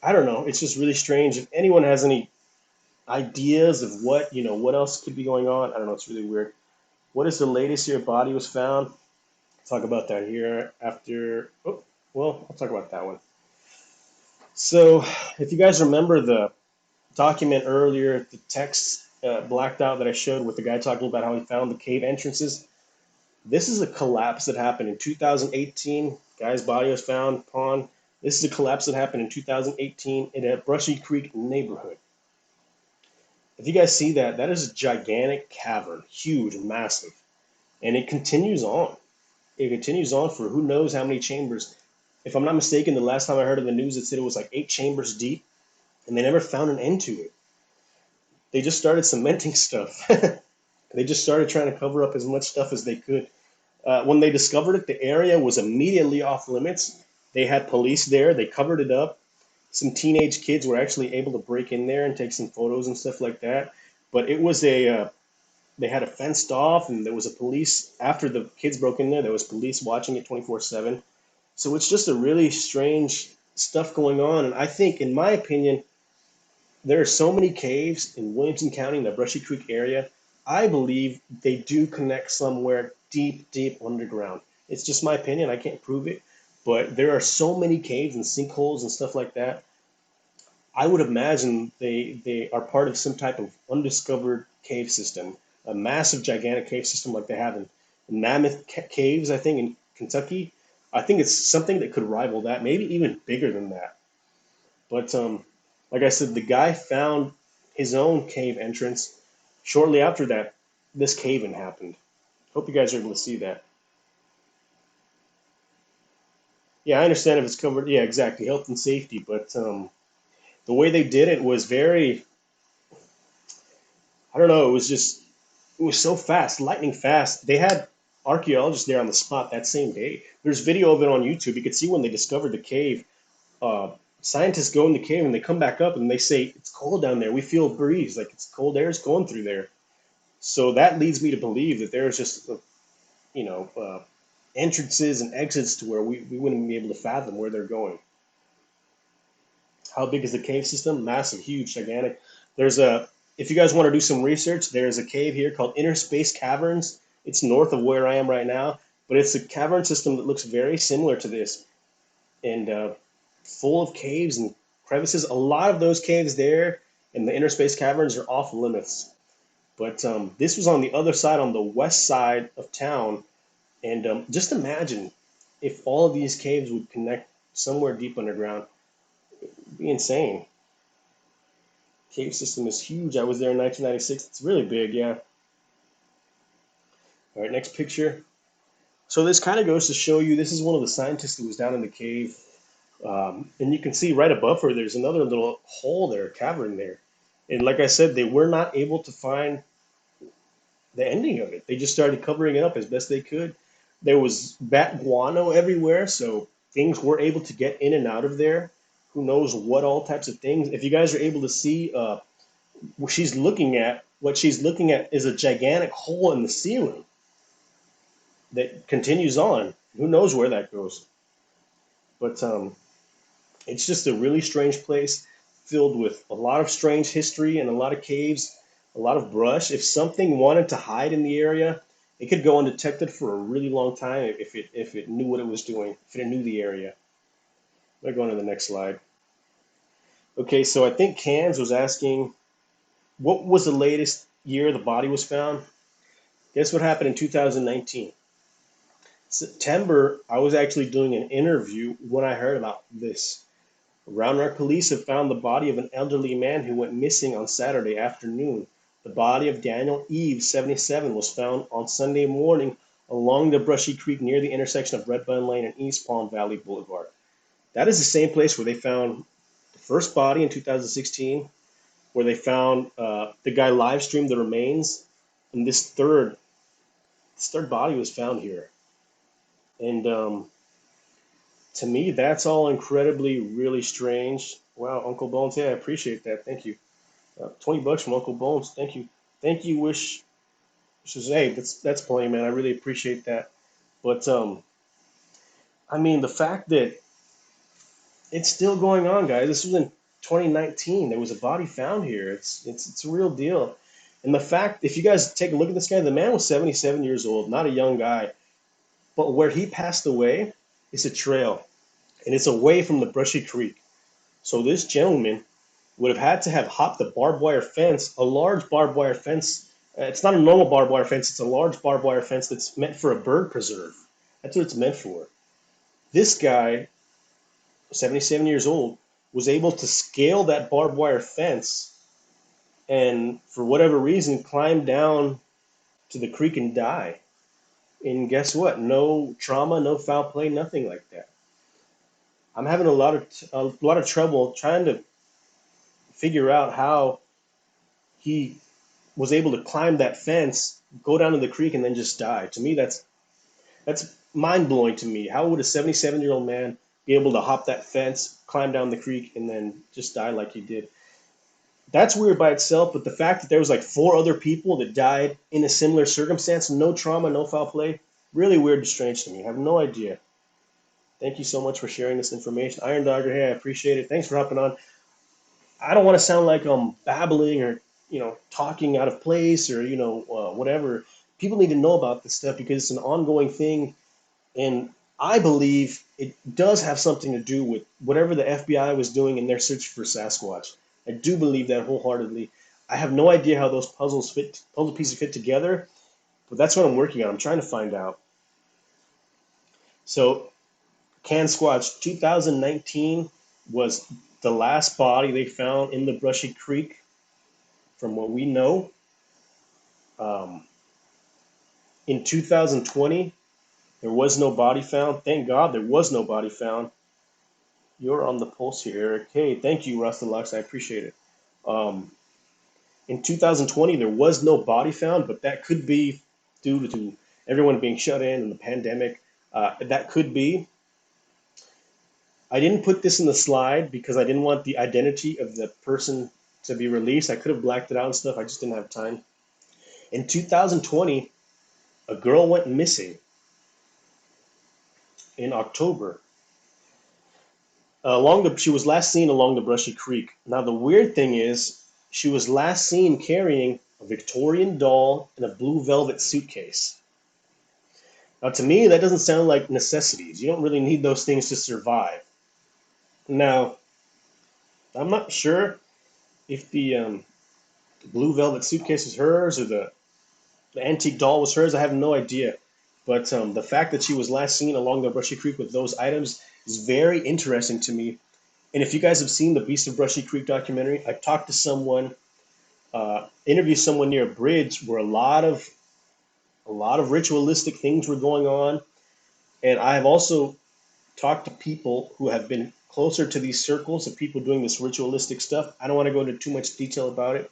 I don't know. It's just really strange. If anyone has any ideas of what else could be going on, I don't know. It's really weird. What is the latest here? Body was found. Talk about that here after. Oh, well, I'll talk about that one. So, if you guys remember the document earlier, the text blacked out that I showed with the guy talking about how he found the cave entrances, this is a collapse that happened in 2018. Guy's body was found pond. This is a collapse that happened in 2018 in a Brushy Creek neighborhood. If you guys see that, that is a gigantic cavern, huge, massive, and it continues on. It continues on for who knows how many chambers. If I'm not mistaken, the last time I heard of the news, it said it was like 8 chambers deep, and they never found an end to it. They just started cementing stuff. They just started trying to cover up as much stuff as they could. When they discovered it, the area was immediately off limits. They had police there. They covered it up. Some teenage kids were actually able to break in there and take some photos and stuff like that. But it was they had it fenced off, and there was a police after the kids broke in there. There was police watching it 24/7. So it's just a really strange stuff going on. And I think, in my opinion, there are so many caves in Williamson County in the Brushy Creek area. I believe they do connect somewhere deep, deep underground. It's just my opinion. I can't prove it. But there are so many caves and sinkholes and stuff like that. I would imagine they are part of some type of undiscovered cave system, a massive, gigantic cave system like they have in Mammoth Caves, I think, in Kentucky. I think it's something that could rival that, maybe even bigger than that. But like I said, the guy found his own cave entrance shortly after that. This cave-in happened. Hope you guys are able to see that. Yeah, I understand if it's covered. Yeah, exactly, health and safety. But the way they did it was very. I don't know. It was so fast, lightning fast. They had archaeologists there on the spot that same day. There's video of it on YouTube. You could see when they discovered the cave. Uh, Scientists go in the cave and they come back up and they say it's cold down there. We feel a breeze, like it's cold air is going through there. So that leads me to believe that there's just you know uh, entrances and exits to where we wouldn't be able to fathom where they're going. How big is the cave system? Massive, huge, gigantic. There's a If you guys want to do some research, there's a cave here called Inner Space Caverns. It's north of where I am right now, but it's a cavern system that looks very similar to this, and full of caves and crevices. A lot of those caves there in the Inner Space Caverns are off limits. But this was on the other side, on the west side of town. And just imagine if all of these caves would connect somewhere deep underground. It'd be insane. Cave system is huge. I was there in 1996. It's really big, yeah. All right, next picture. So this kind of goes to show you this is one of the scientists who was down in the cave. And you can see right above her, there's another little hole there, cavern there. And like I said, they were not able to find the ending of it. They just started covering it up as best they could. There was bat guano everywhere, so things were able to get in and out of there. Who knows what all types of things. If you guys are able to see what she's looking at is a gigantic hole in the ceiling that continues on. Who knows where that goes? But it's just a really strange place filled with a lot of strange history and a lot of caves, a lot of brush. If something wanted to hide in the area, it could go undetected for a really long time if it knew what it was doing, if it knew the area. We're going to the next slide. Okay, so I think Cans was asking, what was the latest year the body was found? Guess what happened in 2019? September, I was actually doing an interview when I heard about this. Round Rock police have found the body of an elderly man who went missing on Saturday afternoon. The body of Daniel Eves, 77, was found on Sunday morning along the Brushy Creek near the intersection of Red Bun Lane and East Palm Valley Boulevard. That is the same place where they found the first body in 2016, where they found the guy live streamed the remains, and this third body was found here. And to me, that's all incredibly, really strange. Wow, Uncle Bones, yeah, I appreciate that. Thank you. $20 from Uncle Bones. Thank you. Thank you, wishes. Hey, that's plenty, man. I really appreciate that. But I mean, the fact that it's still going on, guys. This was in 2019. There was a body found here. It's a real deal. And the fact, if you guys take a look at this guy, the man was 77 years old, not a young guy. But where he passed away is a trail, and it's away from the Brushy Creek. So this gentleman would have had to have hopped a barbed wire fence, a large barbed wire fence. It's not a normal barbed wire fence, it's a large barbed wire fence that's meant for a bird preserve. That's what it's meant for. This guy, 77 years old, was able to scale that barbed wire fence and, for whatever reason, climb down to the creek and die. And guess what? No trauma, no foul play, nothing like that. I'm having a lot of trouble trying to figure out how he was able to climb that fence, go down to the creek, and then just die. To me, that's mind blowing to me. How would a 77-year-old man be able to hop that fence, climb down the creek, and then just die like he did? That's weird by itself, but the fact that there was like 4 other people that died in a similar circumstance, no trauma, no foul play, really weird and strange to me. I have no idea. Thank you so much for sharing this information. Iron Dogger, hey, I appreciate it. Thanks for hopping on. I don't want to sound like I'm babbling or talking out of place or whatever. People need to know about this stuff because it's an ongoing thing, and I believe it does have something to do with whatever the FBI was doing in their search for Sasquatch. I do believe that wholeheartedly. I have no idea how those puzzle pieces fit together, but that's what I'm working on. I'm trying to find out. So, Can Squatch 2019 was the last body they found in the Brushy Creek, from what we know. Um, in 2020, there was no body found. Thank God there was no body found. You're on the pulse here, Eric. Hey, thank you, Rustalux. I appreciate it. Um, in 2020, there was no body found, but that could be due to everyone being shut in and the pandemic. That could be. I didn't put this in the slide because I didn't want the identity of the person to be released. I could have blacked it out and stuff. I just didn't have time. In 2020, a girl went missing in October. She was last seen along the Brushy Creek. Now the weird thing is, she was last seen carrying a Victorian doll and a blue velvet suitcase. Now to me, that doesn't sound like necessities. You don't really need those things to survive. Now, I'm not sure if the blue velvet suitcase was hers or the antique doll was hers. I have no idea. But the fact that she was last seen along the Brushy Creek with those items is very interesting to me. And if you guys have seen the Beast of Brushy Creek documentary, I talked to someone, interviewed someone near a bridge where a lot of ritualistic things were going on. And I have also talked to people who have been closer to these circles of people doing this ritualistic stuff. I don't want to go into too much detail about it,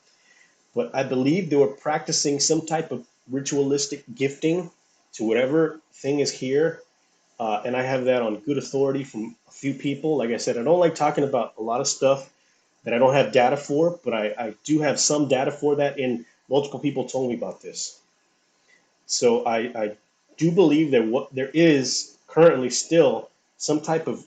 but I believe they were practicing some type of ritualistic gifting to whatever thing is here. And I have that on good authority from a few people. Like I said, I don't like talking about a lot of stuff that I don't have data for, but I do have some data for that, and multiple people told me about this. So I do believe that what there is currently still some type of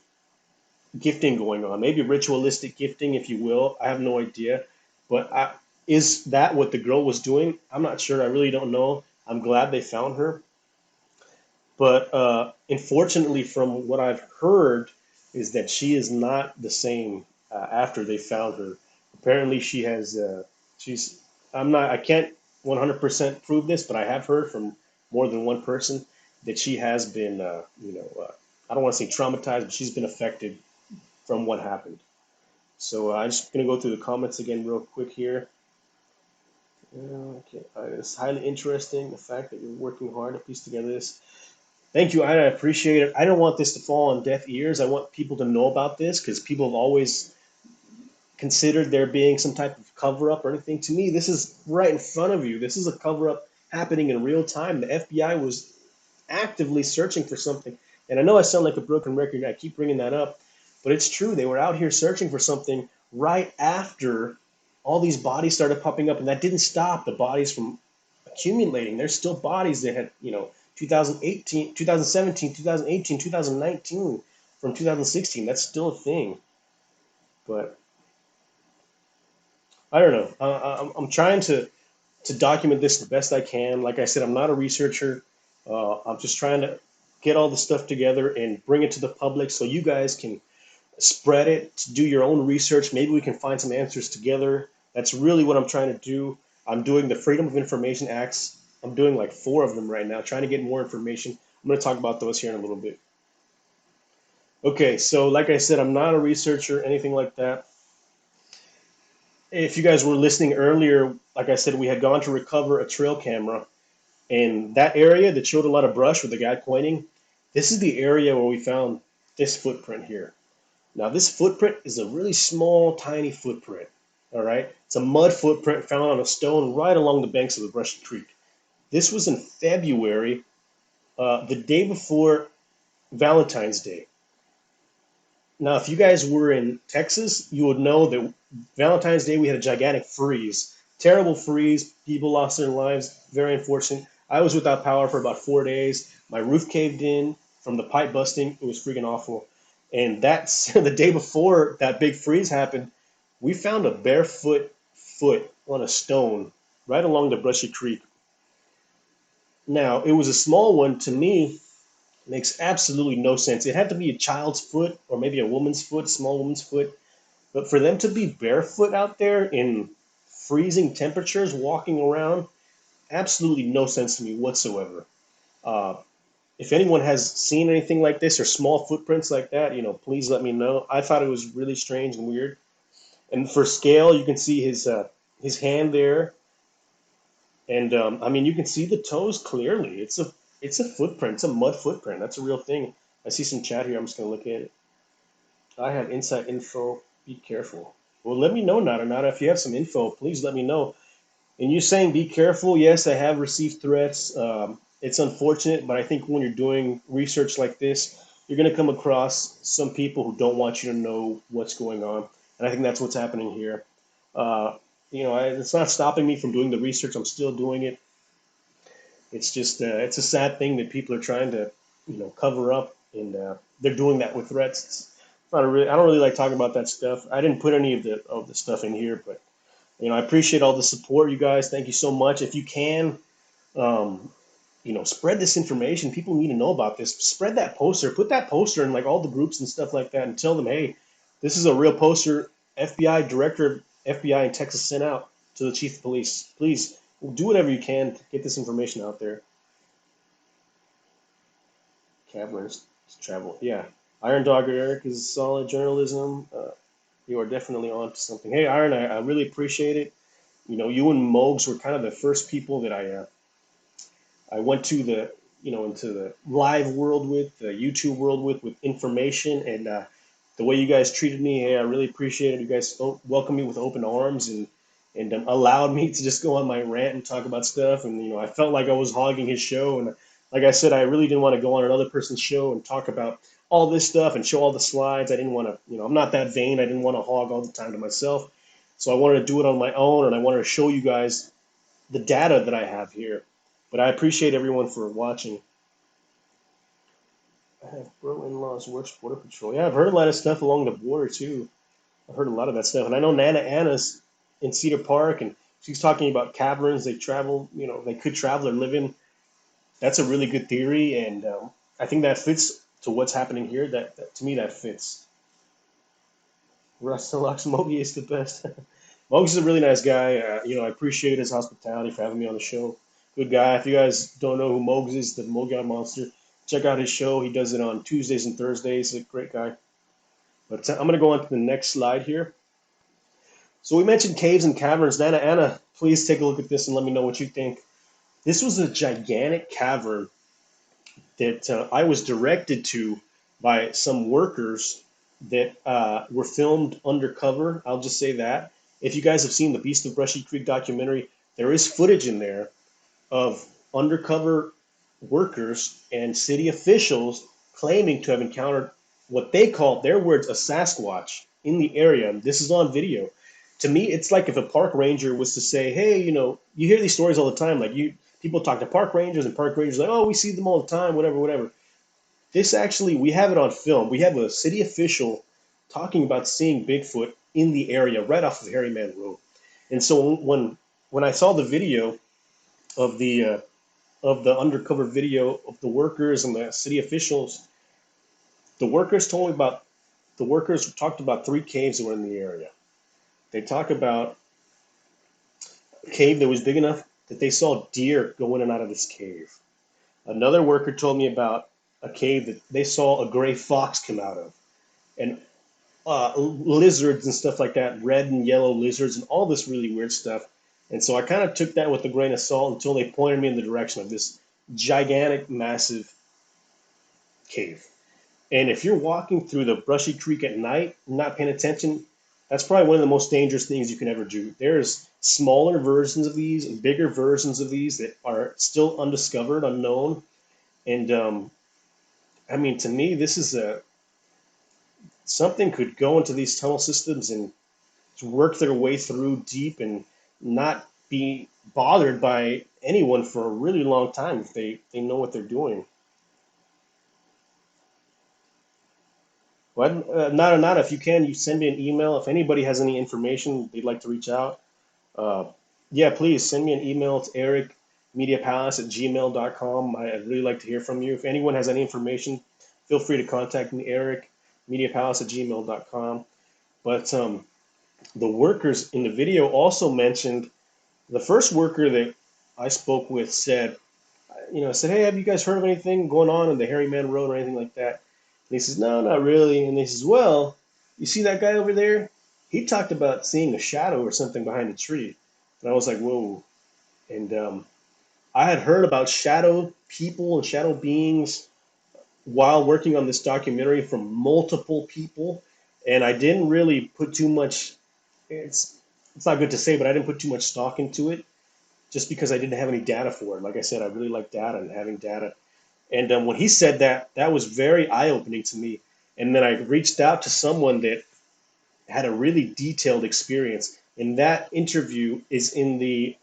gifting going on, maybe ritualistic gifting, if you will. I have no idea, but is that what the girl was doing? I'm not sure. I really don't know. I'm glad they found her, but unfortunately, from what I've heard, is that she is not the same after they found her. Apparently, she has. She's. I'm not. I can't 100% prove this, but I have heard from more than one person that she has been. I don't want to say traumatized, but she's been affected from what happened. So I'm just gonna go through the comments again real quick here. Okay, it's highly interesting the fact that you're working hard to piece together this. Thank you, I appreciate it. I don't want this to fall on deaf ears. I want people to know about this because people have always considered there being some type of cover up or anything. To me, this is right in front of you. This is a cover up happening in real time. The FBI was actively searching for something. And I know I sound like a broken record. I keep bringing that up, but it's true. They were out here searching for something right after all these bodies started popping up, and that didn't stop the bodies from accumulating. There's still bodies that had, 2018, 2017, 2018, 2019, from 2016. That's still a thing. But I don't know. I'm trying to document this the best I can. Like I said, I'm not a researcher. I'm just trying to get all the stuff together and bring it to the public so you guys can spread it, to do your own research. Maybe we can find some answers together. That's really what I'm trying to do. I'm doing the Freedom of Information Acts. I'm doing like four of them right now, trying to get more information. I'm going to talk about those here in a little bit. Okay, so like I said, I'm not a researcher, anything like that. If you guys were listening earlier, like I said, we had gone to recover a trail camera. And that area that showed a lot of brush with the guy pointing, this is the area where we found this footprint here. Now, this footprint is a really small, tiny footprint. All right. It's a mud footprint found on a stone right along the banks of the Brushy Creek. This was in February, the day before Valentine's Day. Now, if you guys were in Texas, you would know that Valentine's Day we had a gigantic freeze, terrible freeze. People lost their lives. Very unfortunate. I was without power for about 4 days. My roof caved in from the pipe busting. It was freaking awful. And that's the day before that big freeze happened. We found a barefoot foot on a stone right along the Brushy Creek. Now, it was a small one to me. Makes absolutely no sense. It had to be a child's foot or maybe a woman's foot, small woman's foot. But for them to be barefoot out there in freezing temperatures, walking around, absolutely no sense to me whatsoever. Uh, if anyone has seen anything like this or small footprints like that, please let me know. I thought it was really strange and weird. And for scale, you can see his hand there, and I mean you can see the toes clearly. It's a footprint. It's a mud footprint. That's a real thing. I see some chat here. I'm just gonna look at it. I have inside info. Be careful. Well, let me know, Nada. If you have some info, please let me know. And you saying be careful? Yes, I have received threats. It's unfortunate, but I think when you're doing research like this, you're going to come across some people who don't want you to know what's going on, and I think that's what's happening here. Uh, it's not stopping me from doing the research. I'm still doing it. It's just it's a sad thing that people are trying to cover up, and they're doing that with threats. It's not a really, I don't really like talking about that stuff. I didn't put any of the stuff in here, but I appreciate all the support, you guys. Thank you so much. If you can, um, spread this information. People need to know about this. Spread that poster. Put that poster in like all the groups and stuff like that, and tell them, hey, this is a real poster. FBI director of FBI in Texas sent out to the chief of police. Please do whatever you can to get this information out there. Caverns travel. Yeah. Iron Dog Eric is solid journalism. You are definitely on to something. Hey, Iron, I really appreciate it. You know, you and Mogs were kind of the first people that I went to the, into the live world with, the YouTube world with information, and the way you guys treated me. Hey, I really appreciate it. You guys welcomed me with open arms and allowed me to just go on my rant and talk about stuff. And I felt like I was hogging his show. And like I said, I really didn't want to go on another person's show and talk about all this stuff and show all the slides. I didn't want to, I'm not that vain. I didn't want to hog all the time to myself. So I wanted to do it on my own, and I wanted to show you guys the data that I have here. But I appreciate everyone for watching. I have bro-in-laws works border patrol. Yeah, I've heard a lot of stuff along the border too. I've heard a lot of that stuff, and I know Nana Anna's in Cedar Park, and she's talking about caverns. They travel, they could travel or live in. That's a really good theory, and I think that fits to what's happening here. That to me, that fits. Rustalux Mogi is the best. Mogi's a really nice guy. I appreciate his hospitality for having me on the show. Good guy. If you guys don't know who Mogs is, the Mogi Monster, check out his show. He does it on Tuesdays and Thursdays. He's a great guy. But I'm going to go on to the next slide here. So we mentioned caves and caverns. Nana Anna, please take a look at this and let me know what you think. This was a gigantic cavern that I was directed to by some workers that were filmed undercover. I'll just say that. If you guys have seen the Beast of Brushy Creek documentary, there is footage in there of undercover workers and city officials claiming to have encountered what they call, their words, a Sasquatch in the area. This is on video. To me, it's like if a park ranger was to say, "Hey, you hear these stories all the time. Like people talk to park rangers, and park rangers are like, oh, we see them all the time, whatever, whatever." This actually, we have it on film. We have a city official talking about seeing Bigfoot in the area right off of Harryman Road. And so when I saw the video of the undercover video of the workers and the city officials, the workers told me about the workers talked about three caves that were in the area. They talk about a cave that was big enough that they saw deer go in and out of this cave. Another worker told me about a cave that they saw a gray fox come out of, and lizards and stuff like that, red and yellow lizards, and all this really weird stuff. And so I kind of took that with a grain of salt until they pointed me in the direction of this gigantic, massive cave. And if you're walking through the Brushy Creek at night, not paying attention, that's probably one of the most dangerous things you can ever do. There's smaller versions of these and bigger versions of these that are still undiscovered, unknown. And I mean, to me, this is something could go into these tunnel systems and work their way through deep and not be bothered by anyone for a really long time if they know what they're doing. Well, not if you can, you send me an email. If anybody has any information they'd like to reach out, uh, yeah, please send me an email. It's ericmediapalace@gmail.com. I'd really like to hear from you. If anyone has any information, feel free to contact me, ericmediapalace@gmail.com. But the workers in the video also mentioned the first worker that I spoke with said, said, "Hey, have you guys heard of anything going on in the Harryman Road or anything like that?" And he says, "No, not really." And he says, "Well, you see that guy over there? He talked about seeing a shadow or something behind a tree." And I was like, "Whoa." And I had heard about shadow people and shadow beings while working on this documentary from multiple people, and I didn't really put too much. It's not good to say, but I didn't put too much stock into it just because I didn't have any data for it. Like I said, I really like data and having data. And when he said that, that was very eye-opening to me. And then I reached out to someone that had a really detailed experience. And that interview is in the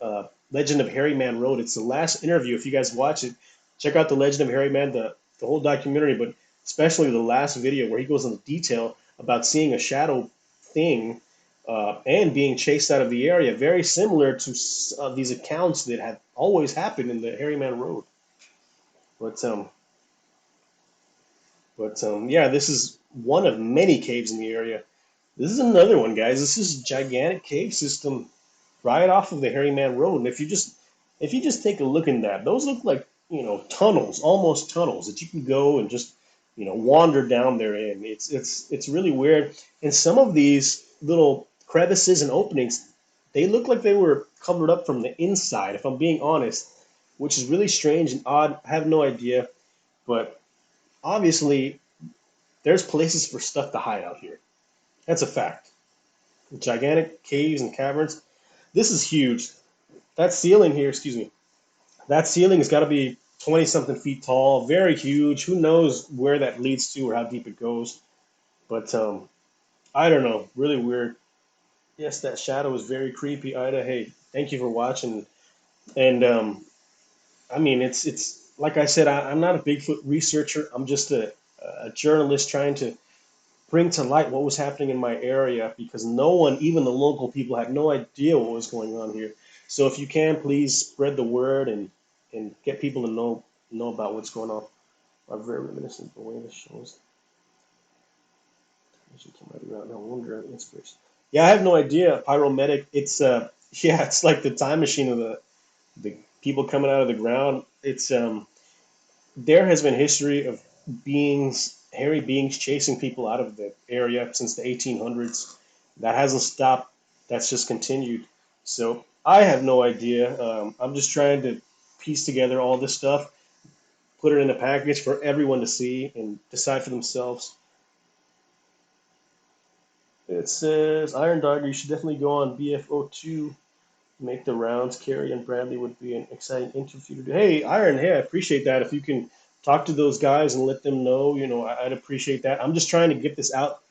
Legend of Harryman Road. It's the last interview. If you guys watch it, check out the Legend of Harryman, the whole documentary, but especially the last video where he goes into detail about seeing a shadow thing and being chased out of the area, very similar to these accounts that have always happened in the Harryman Road. But yeah, this is one of many caves in the area. This is another one, guys. This is a gigantic cave system right off of the Harryman Road. And if you just take a look in that, those look like tunnels, almost tunnels that you can go and just wander down there in. It's really weird. And some of these little crevices and openings, they look like they were covered up from the inside, if I'm being honest, which is really strange and odd. I have no idea, but obviously there's places for stuff to hide out here. That's a fact. Gigantic caves and caverns. This is huge. That ceiling here, excuse me, that ceiling has got to be 20 something feet tall, very huge. Who knows where that leads to or how deep it goes? But I don't know. Really weird. Yes, that shadow is very creepy, Ida. Hey, thank you for watching. And I mean, it's like I said, I'm not a Bigfoot researcher. I'm just a journalist trying to bring to light what was happening in my area because no one, even the local people, had no idea what was going on here. So if you can, please spread the word and get people to know about what's going on. I'm very reminiscent of the way this shows. No wonder inspiration. Yeah, I have no idea. Pyromedic. It's yeah, it's like the time machine of the people coming out of the ground. It's there has been history of beings, hairy beings, chasing people out of the area since the 1800s. That hasn't stopped. That's just continued. So I have no idea. I'm just trying to piece together all this stuff, put it in a package for everyone to see and decide for themselves. It says Iron Dog, you should definitely go on BFO2, make the rounds. Carrie and Bradley would be an exciting interview to do. Hey, Iron, hey, I appreciate that. If you can talk to those guys and let them know, I'd appreciate that. I'm just trying to get this out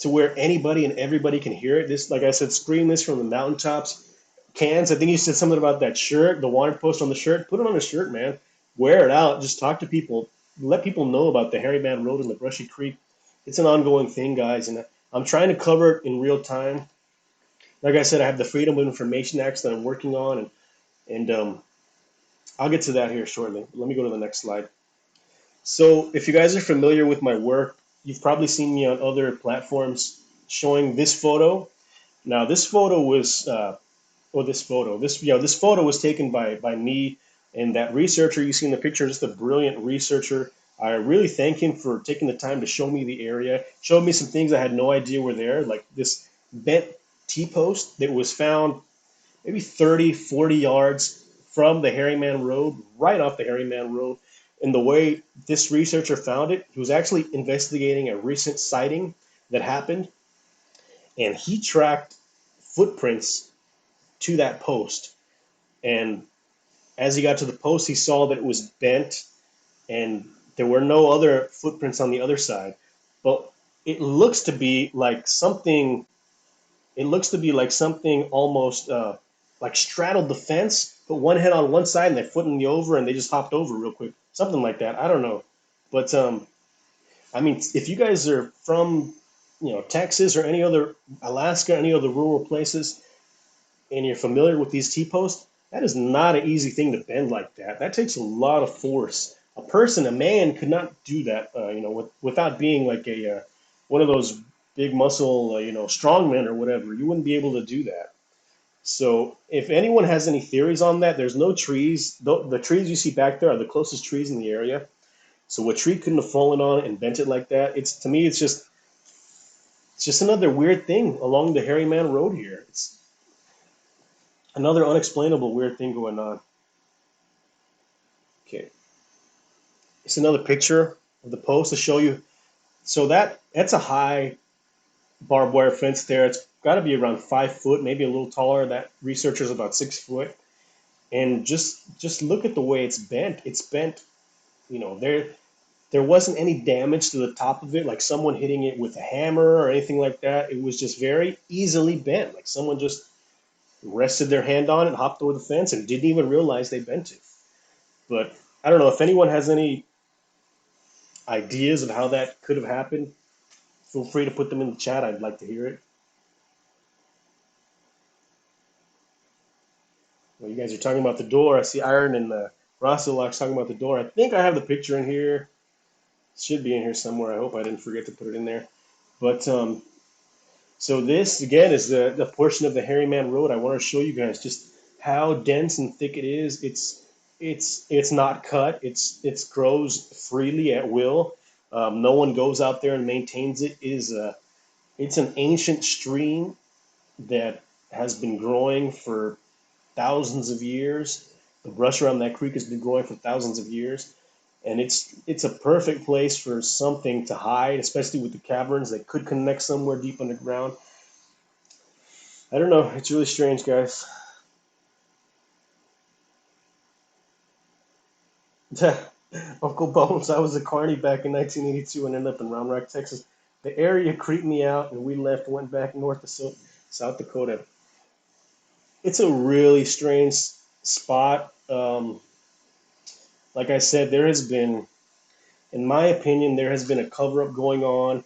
to where anybody and everybody can hear it. This, like I said, scream this from the mountaintops. Cans, I think you said something about that shirt, the wanted post on the shirt. Put it on a shirt, man. Wear it out. Just talk to people. Let people know about the Hairy Man Road and the Brushy Creek. It's an ongoing thing, guys, and I'm trying to cover it in real time. Like I said, I have the Freedom of Information Act that I'm working on, and I'll get to that here shortly. Let me go to the next slide. So, if you guys are familiar with my work, you've probably seen me on other platforms showing this photo. Now, this photo was, or this photo, this photo was taken by me, and that researcher you see in the picture, just a brilliant researcher. I really thank him for taking the time to show me the area, showed me some things I had no idea were there, like this bent T-post that was found maybe 30, 40 yards from the Harryman Road, right off the Harryman Road. And the way this researcher found it, he was actually investigating a recent sighting that happened, and he tracked footprints to that post. And as he got to the post, he saw that it was bent, and there were no other footprints on the other side. But it looks to be like something it looks to be like something almost like straddled the fence, put one head on one side and their foot in the over, and they just hopped over real quick. Something like that. I don't know. But I mean, if you guys are from, Texas or any other Alaska, any other rural places, and you're familiar with these T-posts, that is not an easy thing to bend like that. That takes a lot of force. A person, a man, could not do that, without being like a one of those big muscle, strongmen or whatever. You wouldn't be able to do that. So, if anyone has any theories on that, there's no trees. The trees you see back there are the closest trees in the area. So, a tree couldn't have fallen on it and bent it like that. It's to me, it's just another weird thing along the Harryman Road here. It's another unexplainable weird thing going on. Okay, it's another picture of the post to show you. So that's a high barbed wire fence there. It's got to be around 5 foot, maybe a little taller. That researcher's about 6 foot. And just look at the way it's bent. It's bent. There wasn't any damage to the top of it, like someone hitting it with a hammer or anything like that. It was just very easily bent, like someone just rested their hand on it, hopped over the fence, and didn't even realize they bent it. But I don't know if anyone has any ideas of how that could have happened. Feel free to put them in the chat. I'd like to hear it. Well, you guys are talking about the door. I see Iron and Rosselok's talking about the door. I think I have the picture in here. It should be in here somewhere. I hope I didn't forget to put it in there. But so this again is the portion of the Harryman Road. I want to show you guys just how dense and thick it is. It's not cut. It grows freely at will. No one goes out there and maintains it. Is It's an ancient stream that has been growing for thousands of years. The brush around that creek has been growing for thousands of years, and it's a perfect place for something to hide, especially with the caverns that could connect somewhere deep underground. I don't know. It's really strange, guys. Uncle Bones, I was a carny back in 1982 and ended up in Round Rock, Texas. The area creeped me out, and we left, went back north to South Dakota. It's a really strange spot. Like I said, there has been, in my opinion, there has been a cover up going on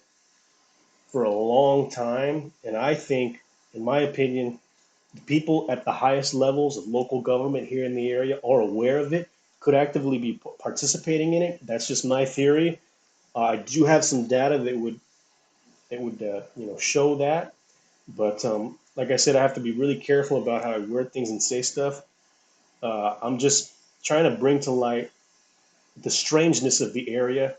for a long time. And I think, in my opinion, the people at the highest levels of local government here in the area are aware of it, could actively be participating in it. That's just my theory. I do have some data that would show that, but like I said, I have to be really careful about how I word things and say stuff. I'm just trying to bring to light the strangeness of the area,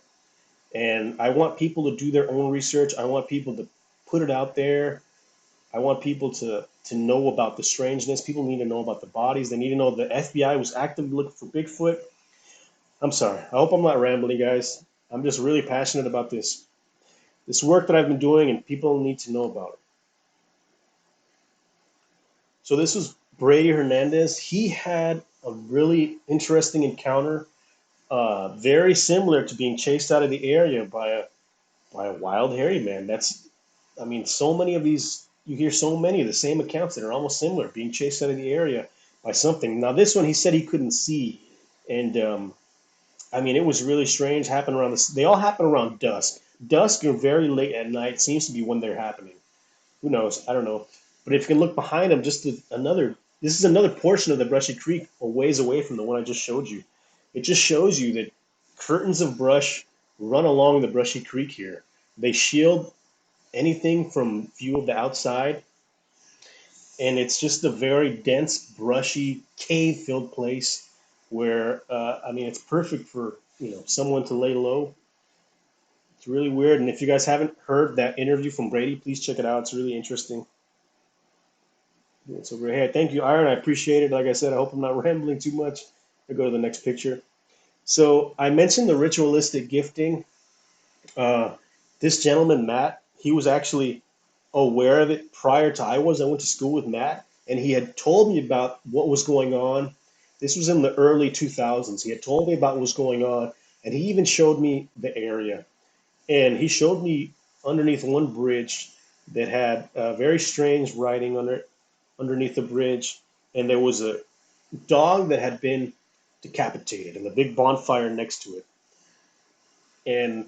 and I want people to do their own research. I want people to put it out there. I want people to know about the strangeness. People need to know about the bodies. They need to know the FBI was actively looking for Bigfoot. I'm sorry. I hope I'm not rambling, guys. I'm just really passionate about this work that I've been doing, and people need to know about it. So this was Brady Hernandez. He had a really interesting encounter, very similar to being chased out of the area by a wild hairy man. I mean, so many of these, you hear so many of the same accounts that are almost similar, being chased out of the area by something. Now, this one, he said he couldn't see. And I mean, it was really strange. Happened around this. They all happen around dusk. Dusk or very late at night seems to be when they're happening. Who knows? I don't know. But if you can look behind him, this is another portion of the Brushy Creek a ways away from the one I just showed you. It just shows you that curtains of brush run along the Brushy Creek here. They shield anything from view of the outside, and it's just a very dense, brushy, cave-filled place where I mean, it's perfect for someone to lay low. It's really weird, and if you guys haven't heard that interview from Brady, please check it out. It's really interesting. It's over here. Thank you, Iron. I appreciate it. Like I said, I hope I'm not rambling too much. I go to the next picture. So I mentioned the ritualistic gifting. Uh, this gentleman, Matt, he was actually aware of it prior to I was. I went to school with Matt, and he had told me about what was going on. This was in the early 2000s. He had told me about what was going on, and he even showed me the area. And he showed me underneath one bridge that had very strange writing underneath the bridge, and there was a dog that had been decapitated and a big bonfire next to it. And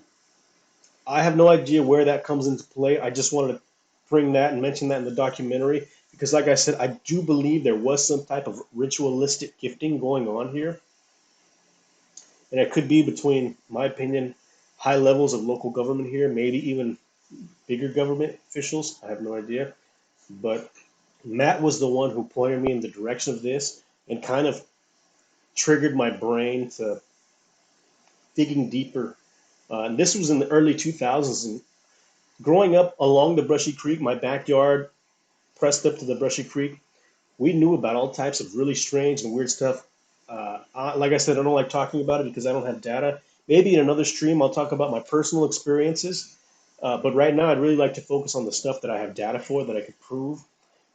I have no idea where that comes into play. I just wanted to bring that and mention that in the documentary because, like I said, I do believe there was some type of ritualistic gifting going on here. And it could be between, my opinion, high levels of local government here, maybe even bigger government officials. I have no idea. But Matt was the one who pointed me in the direction of this and kind of triggered my brain to digging deeper. And this was in the early 2000s. And growing up along the Brushy Creek, my backyard pressed up to the Brushy Creek, we knew about all types of really strange and weird stuff. Like I said, I don't like talking about it because I don't have data. Maybe in another stream, I'll talk about my personal experiences. But right now, I'd really like to focus on the stuff that I have data for that I could prove.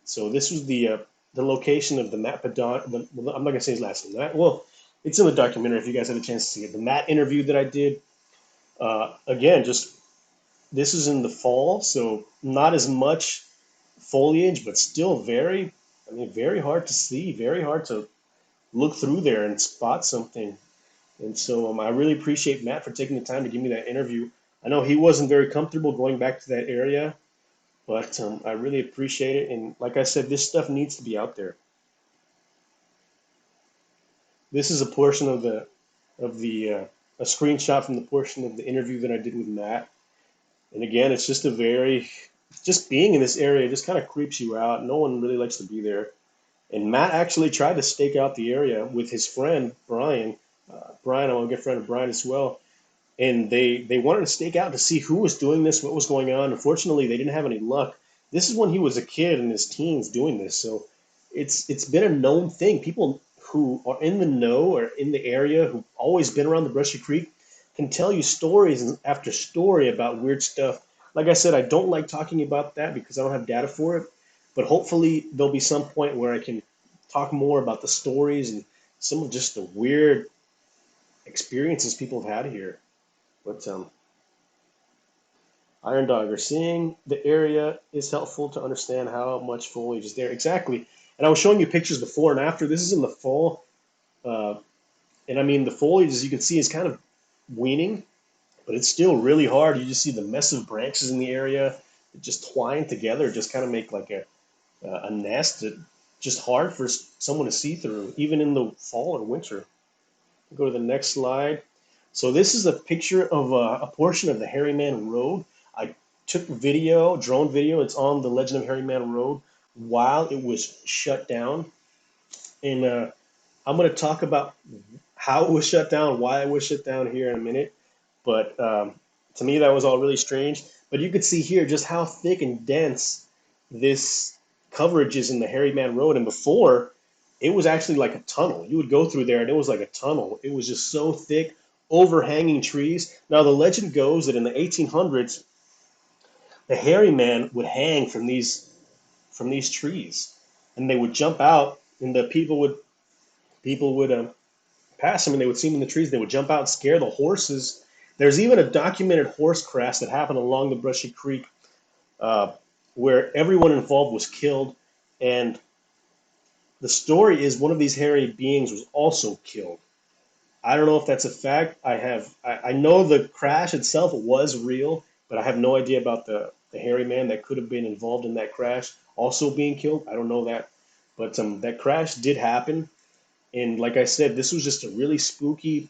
So this was the location of the Matt Padon. Well, I'm not gonna say his last name. Well, it's in the documentary if you guys had a chance to see it. The Matt interview that I did. Again, just this is in the fall, so not as much foliage, but still I mean, very hard to see, very hard to look through there and spot something. And so I really appreciate Matt for taking the time to give me that interview. I know he wasn't very comfortable going back to that area, but I really appreciate it. And like I said, this stuff needs to be out there. This is a portion of the a screenshot from the portion of the interview that I did with Matt. And again, it's just just being in this area just kind of creeps you out. No one really likes to be there. And Matt actually tried to stake out the area with his friend Brian. Brian, I'm a good friend of Brian as well. and they wanted to stake out to see who was doing this, what was going on. Unfortunately, they didn't have any luck. This is when he was a kid in his teens doing this, so it's been a known thing. People who are in the know or in the area who've always been around the Brushy Creek can tell you stories after story about weird stuff. Like I said, I don't like talking about that because I don't have data for it, but hopefully there'll be some point where I can talk more about the stories and some of just the weird experiences people have had here. But Iron Dog, or seeing the area is helpful to understand how much foliage is there. Exactly. And I was showing you pictures before and after. This is in the fall. Uh, and I mean, the foliage, as you can see, is kind of weaning, but it's still really hard. You just see the mess of branches in the area that just twine together, just kind of make like a nest that just hard for someone to see through, even in the fall or winter. Go to the next slide. So this is a picture of a portion of the Hairy Man Road. I took video, drone video. It's on the Legend of Hairy Man Road while it was shut down. And I'm going to talk about how it was shut down, why it was shut down here in a minute. But to me, that was all really strange. But you could see here just how thick and dense this coverage is in the Hairy Man Road. And before, it was actually like a tunnel. You would go through there and it was like a tunnel. It was just so thick, overhanging trees. Now, the legend goes that in the 1800s, the Hairy Man would hang from these trees, and they would jump out, and the people would pass him, and they would see him in the trees. They would jump out, scare the horses. There's even a documented horse crash that happened along the Brushy Creek, uh, where everyone involved was killed, and the story is one of these hairy beings was also killed. I don't know if that's a fact. I know the crash itself was real, but I have no idea about the hairy man that could have been involved in that crash also being killed. I don't know that, but that crash did happen. And like I said, this was just a really spooky,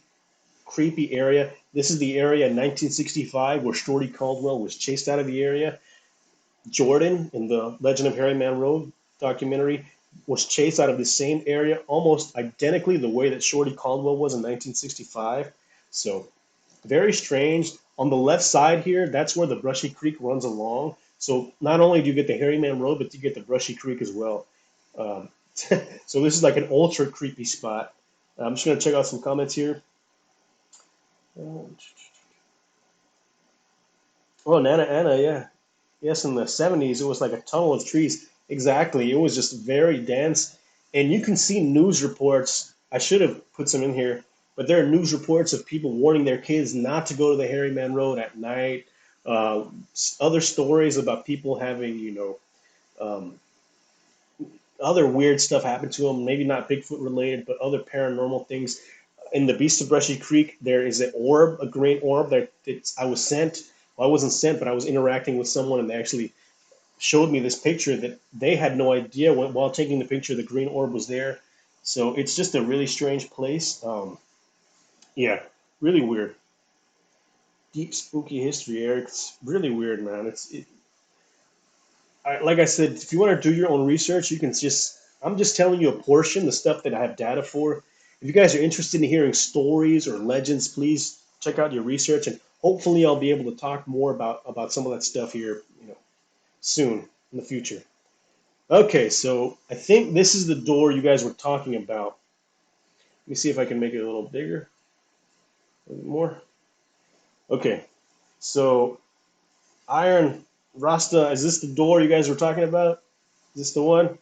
creepy area. This is the area in 1965 where Shorty Caldwell was chased out of the area. Jordan in the Legend of Harry Man Road documentary was chased out of the same area almost identically the way that Shorty Caldwell was in 1965. So very strange. On the left side here, that's where the Brushy Creek runs along. So not only do you get the Harry Man Road, but you get the Brushy Creek as well. Um, so this is like an ultra creepy spot. I'm just going to check out some comments here. Oh, Nana Anna, yeah. Yes, in the 70s, it was like a tunnel of trees. Exactly. It was just very dense. And you can see news reports. I should have put some in here, but there are news reports of people warning their kids not to go to the Hairy Man Road at night. Uh, Other stories about people having, other weird stuff happen to them. Maybe not Bigfoot related, but other paranormal things. In the Beast of Brushy Creek, there is an orb, a green orb that I was sent. Well, I wasn't sent, but I was interacting with someone, and they actually showed me this picture that they had no idea while taking the picture the green orb was there. So it's just a really strange place. Yeah, really weird. Deep spooky history, Eric. It's really weird, man. Like I said, if you want to do your own research, you can just. I'm just telling you a portion, the stuff that I have data for. If you guys are interested in hearing stories or legends, please check out your research, and hopefully, I'll be able to talk more about some of that stuff here, soon in the future. Okay, so I think this is the door you guys were talking about. Let me see if I can make it a little bigger, a little more. Okay, so Iron Rasta, is this the door you guys were talking about? Is this the one?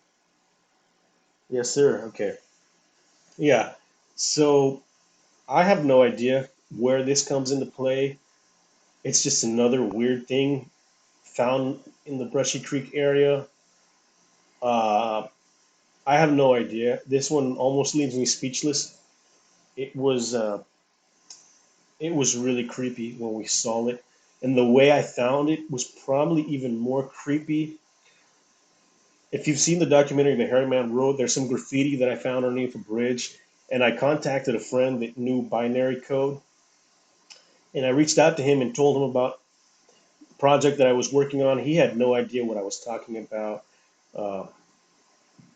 Yes, sir. Okay. Yeah. So I have no idea where this comes into play. It's just another weird thing found in the Brushy Creek area. Uh, I have no idea. This one almost leaves me speechless. It was uh, it was really creepy when we saw it, and the way I found it was probably even more creepy. If you've seen the documentary The Hairy Man Road, there's some graffiti that I found underneath a bridge, and I contacted a friend that knew binary code, and I reached out to him and told him about the project that I was working on. He had no idea what I was talking about, uh,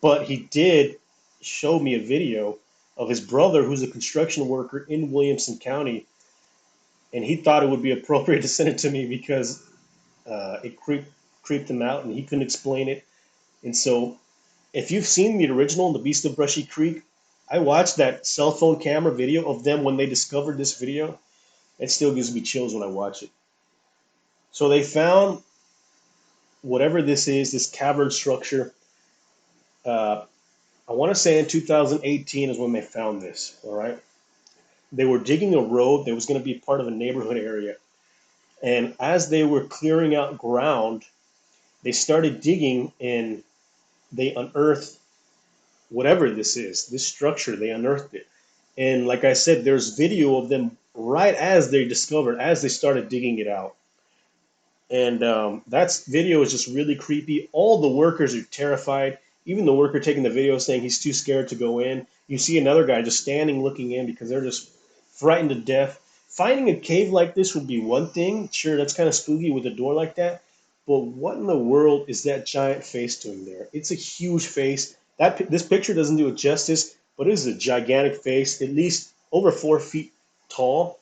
but he did show me a video of his brother, who's a construction worker in Williamson County, and he thought it would be appropriate to send it to me because it creeped him out, and he couldn't explain it. And so, if you've seen the original, The Beast of Brushy Creek, I watched that cell phone camera video of them when they discovered this video. It still gives me chills when I watch it. So they found whatever this is, this cavern structure. Uh, I want to say in 2018 is when they found this. All right, they were digging a road that was going to be part of a neighborhood area, and as they were clearing out ground, they started digging and they unearthed whatever this is, this structure. They unearthed it, and like I said, there's video of them right as they discovered, as they started digging it out. And that's video is just really creepy. All the workers are terrified. Even the worker taking the video saying he's too scared to go in. You see another guy just standing looking in because they're just frightened to death. Finding a cave like this would be one thing. Sure, that's kind of spooky with a door like that. But what in the world is that giant face doing there? It's a huge face. This picture doesn't do it justice, but it is a gigantic face, at least over 4 feet tall,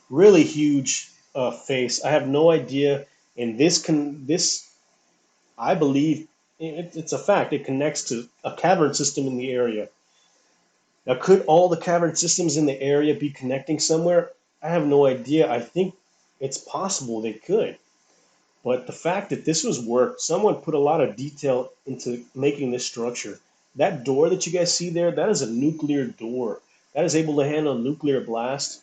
really huge face. I have no idea. And this I believe it's a fact. It connects to a cavern system in the area. Now, could all the cavern systems in the area be connecting somewhere? I have no idea. I think it's possible they could. But the fact that this was work, someone put a lot of detail into making this structure. That door that you guys see there, that is a nuclear door. That is able to handle a nuclear blast,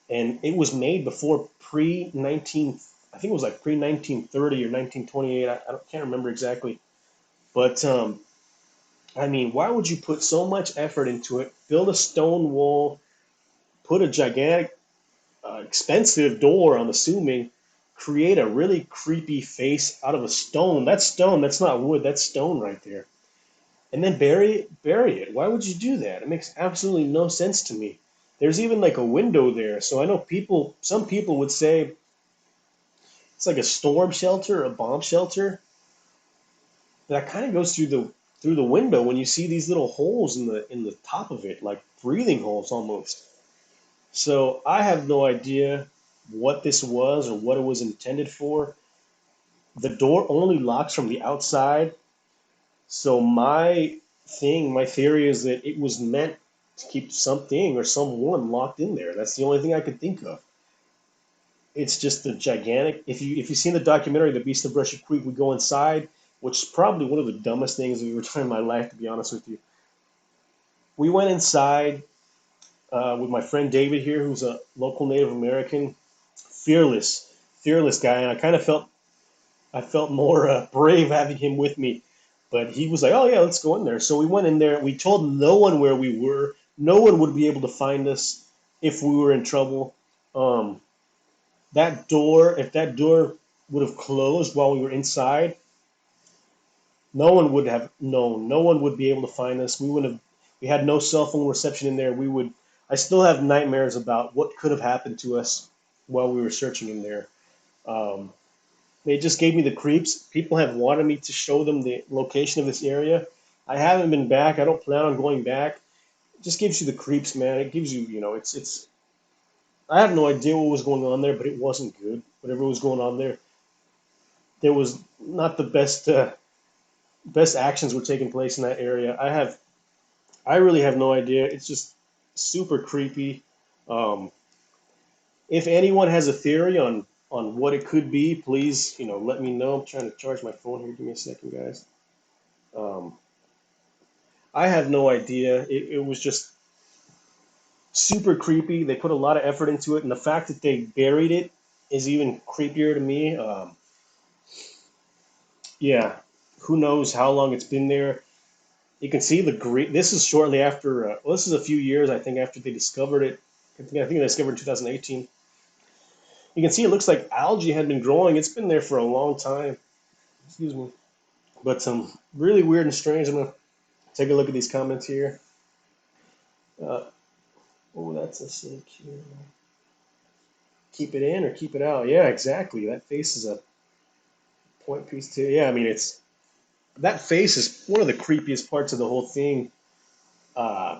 and it was made before pre 19. I think it was like pre 1930 or 1928. I can't remember exactly, but I mean, why would you put so much effort into it? Build a stone wall, put a gigantic, expensive door. I'm assuming, create a really creepy face out of a stone. That's stone. That's not wood. That's stone right there. And then bury it. Bury it. Why would you do that? It makes absolutely no sense to me. There's even like a window there, so I know people. Some people would say it's like a storm shelter, a bomb shelter that kind of goes through the window when you see these little holes in the top of it, like breathing holes almost. So I have no idea what this was or what it was intended for. The door only locks from the outside, so my theory is that it was meant to keep something or someone locked in there. That's the only thing I could think of. It's just a gigantic. If you've seen the documentary, The Beast of Brushy Creek, we go inside, which is probably one of the dumbest things I've ever done in my life, to be honest with you. We went inside with my friend David here, who's a local Native American, fearless, fearless guy, and I felt more brave having him with me. But he was like, "Oh yeah, let's go in there." So we went in there. We told no one where we were. No one would be able to find us if we were in trouble. Um, if that door would have closed while we were inside, no one would have known. No one would be able to find us. We would have. We had no cell phone reception in there. We would. I still have nightmares about what could have happened to us while we were searching in there. Um, they just gave me the creeps. People have wanted me to show them the location of this area. I haven't been back. I don't plan on going back. It just gives you the creeps, man. It gives you, it's. I have no idea what was going on there, but it wasn't good. Whatever was going on there, there was not the best actions were taking place in that area. I really have no idea. It's just super creepy. Um, if anyone has a theory on what it could be, please, let me know. I'm trying to charge my phone here. Give me a second, guys. Um, I have no idea. It was just super creepy. They put a lot of effort into it, and the fact that they buried it is even creepier to me. Yeah, who knows how long it's been there? You can see the green. This is shortly after. Well, this is a few years, I think, after they discovered it. I think they discovered it in 2018. You can see it looks like algae had been growing. It's been there for a long time. Excuse me. But some really weird and strange. I'm gonna take a look at these comments here. Uh, oh, that's a snake here. Keep it in or keep it out. Yeah, exactly. That face is a point piece too. Yeah, I mean that face is one of the creepiest parts of the whole thing. Uh,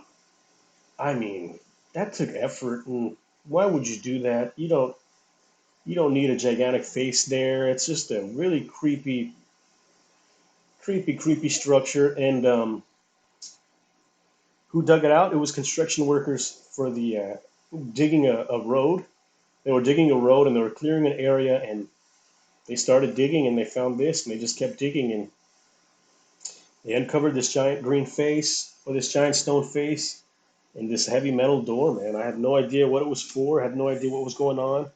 I mean that took effort, and Why would you do that? You don't need a gigantic face there. It's just a really creepy structure. And who dug it out? It was construction workers for the digging a road. They were digging a road and they were clearing an area, and they started digging and they found this, and they just kept digging, and they uncovered this giant green face, or this giant stone face, and this heavy metal door. Man, I had no idea what it was for. I had no idea what was going on,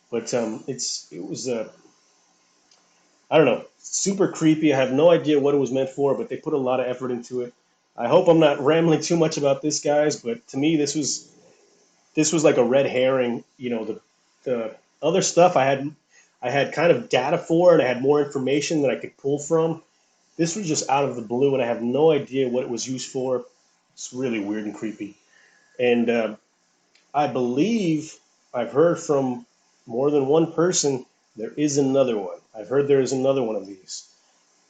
but it was I don't know, super creepy. I have no idea what it was meant for, but they put a lot of effort into it. I hope I'm not rambling too much about this, guys, but to me, this was like a red herring. The other stuff I had kind of data for, and I had more information that I could pull from. This was just out of the blue, and I have no idea what it was used for. It's really weird and creepy. And I believe I've heard from more than one person there is another one. I've heard there is another one of these.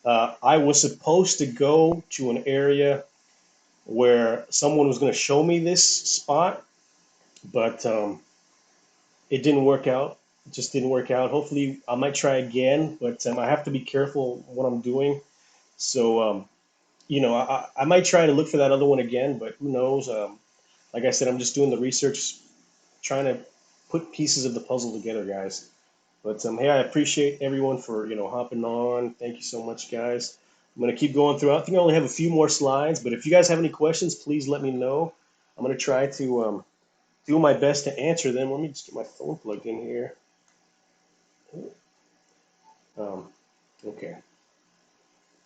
I was supposed to go to an area where someone was going to show me this spot, but it didn't work out. It just didn't work out. Hopefully, I might try again, but I have to be careful what I'm doing. So, I might try to look for that other one again, but who knows? Like I said, I'm just doing the research, trying to put pieces of the puzzle together, guys. But hey, I appreciate everyone for hopping on. Thank you so much, guys. I'm gonna keep going through. I think I only have a few more slides, but if you guys have any questions, please let me know. I'm gonna try to do my best to answer them. Let me just get my phone plugged in here. Um, okay.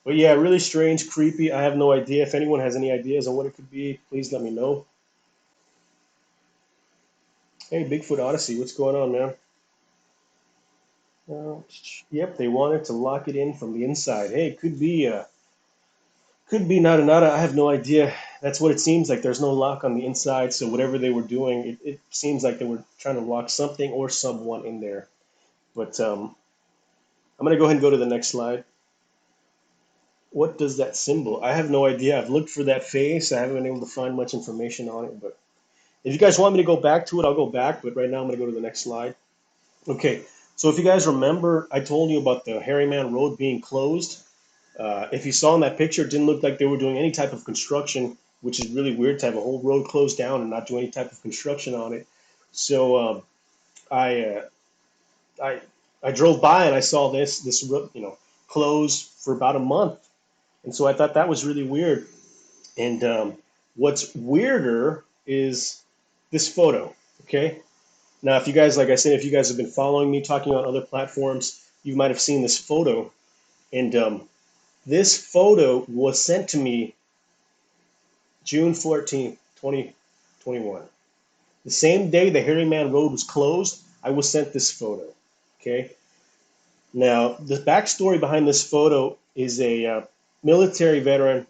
But yeah, really strange, creepy. I have no idea. If anyone has any ideas on what it could be, please let me know. Hey, Bigfoot Odyssey, what's going on, man? Yep, they wanted to lock it in from the inside. Hey, could be nada nada. I have no idea. That's what it seems like. There's no lock on the inside, so whatever they were doing, it seems like they were trying to lock something or someone in there. But I'm gonna go ahead and go to the next slide. What does that symbol? I have no idea. I've looked for that face. I haven't been able to find much information on it. But if you guys want me to go back to it, I'll go back. But right now, I'm gonna go to the next slide. Okay. So if you guys remember, I told you about the Harryman Road being closed. If you saw in that picture, it didn't look like they were doing any type of construction, which is really weird to have a whole road closed down and not do any type of construction on it. So I, I I drove by and I saw this closed for about a month, and so I thought that was really weird. And what's weirder is this photo. Okay, now if you guys, like I said, if you guys have been following me talking on other platforms, you might have seen this photo, and this photo was sent to me June 14th, 2021. The same day the Harryman Road was closed, I was sent this photo. Okay. Now, the backstory behind this photo is a military veteran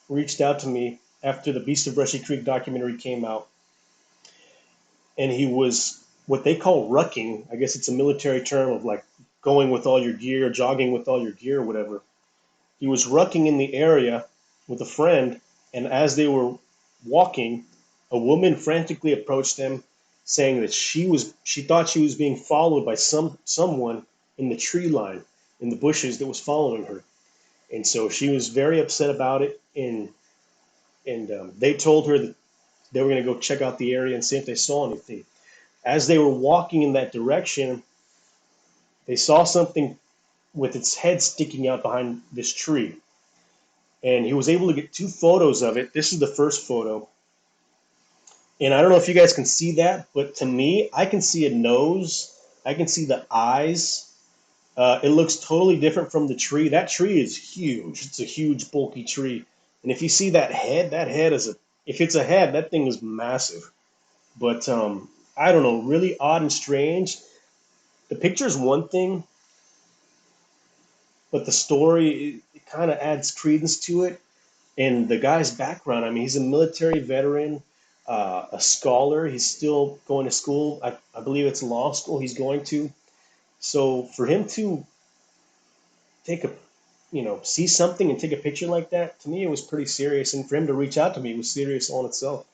reached out to me after the Beast of Brushy Creek documentary came out, and he was what they call rucking. I guess it's a military term of like going with all your gear, jogging with all your gear, or whatever. He was rucking in the area with a friend, and as they were walking, a woman frantically approached them, saying that she thought she was being followed by someone in the tree line, in the bushes that was following her. And so she was very upset about it, and they told her that they were going to go check out the area and see if they saw anything. As they were walking in that direction, they saw something with its head sticking out behind this tree, and he was able to get two photos of it. This is the first photo, and I don't know if you guys can see that, but to me, I can see a nose, I can see the eyes. It looks totally different from the tree. That tree is huge. It's a huge, bulky tree, and if you see that head is a if it's a head, that thing is massive. But I don't know, really odd and strange. The picture is one thing, but the story it kind of adds credence to it. And the guy's background, I mean, he's a military veteran, a scholar. He's still going to school. I believe it's law school he's going to. So for him to take a, see something and take a picture like that, to me, it was pretty serious. And for him to reach out to me, it was serious on itself.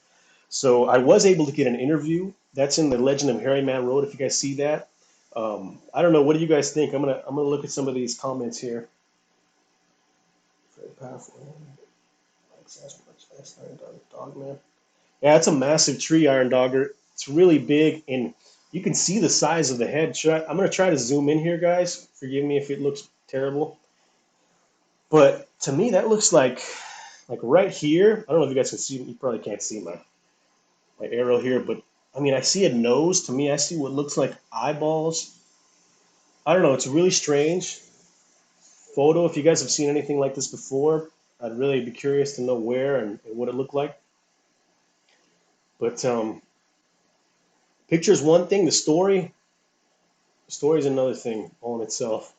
So I was able to get an interview. That's in the Legend of Hairy Man Road. If you guys see that, I don't know. What do you guys think? I'm gonna look at some of these comments here. Very powerful. Dog man. Yeah, it's a massive tree, Iron Dogger. It's really big, and you can see the size of the head. I'm gonna try to zoom in here, guys. Forgive me if it looks terrible, but to me that looks like right here. I don't know if you guys can see. You probably can't see my arrow here, but I mean, I see a nose. To me, I see what looks like eyeballs. I don't know. It's a really strange photo. If you guys have seen anything like this before, I'd really be curious to know where and what it looked like. But picture is one thing. The story is another thing all in itself.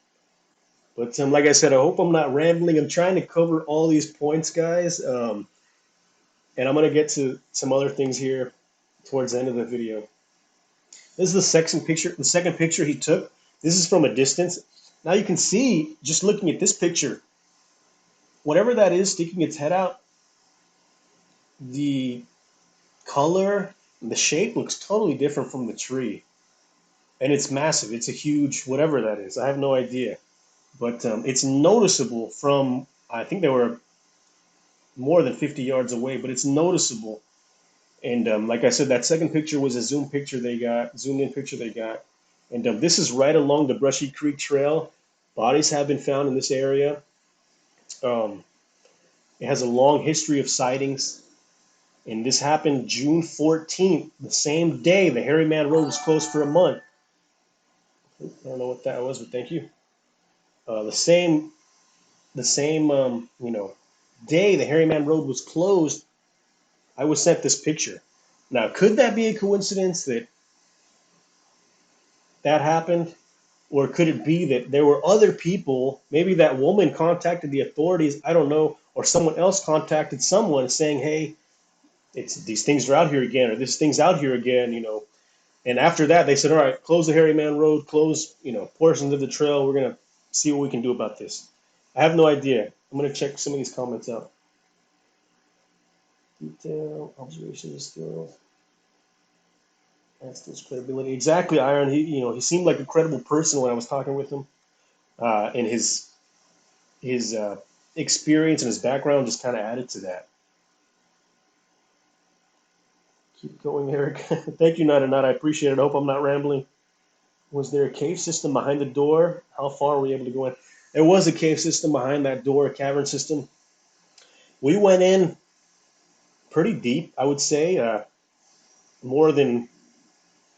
But like I said, I hope I'm not rambling. I'm trying to cover all these points, guys, and I'm gonna get to some other things here towards the end of the video. This is the second picture. The second picture he took. This is from a distance. Now you can see, just looking at this picture, whatever that is sticking its head out, the color, the shape looks totally different from the tree. And it's massive. It's a huge, whatever that is. I have no idea. But it's noticeable from, I think they were more than 50 yards away, but it's noticeable. And like I said, that second picture was a zoomed in picture they got. And this is right along the Brushy Creek Trail. Bodies have been found in this area. Um, it has a long history of sightings. And this happened June 14th, the same day the Hairy Man Road was closed for a month. I don't know what that was, but thank you. The same day the Hairy Man Road was closed, I was sent this picture. Now, could that be a coincidence that that happened? Or could it be that there were other people, maybe that woman contacted the authorities, I don't know, or someone else contacted someone saying, hey, it's these things are out here again, or this thing's out here again. And after that, they said, all right, close the Hairy Man Road, close, portions of the trail. We're going to see what we can do about this. I have no idea. I'm going to check some of these comments out. Detail, observation skills. That's his credibility. Exactly, Iron. He seemed like a credible person when I was talking with him. And his experience and his background just kind of added to that. Keep going, Eric. Thank you, Nada Nada. I appreciate it. I hope I'm not rambling. Was there a cave system behind the door? How far were we able to go in? There was a cave system behind that door, a cavern system. We went in pretty deep, I would say, more than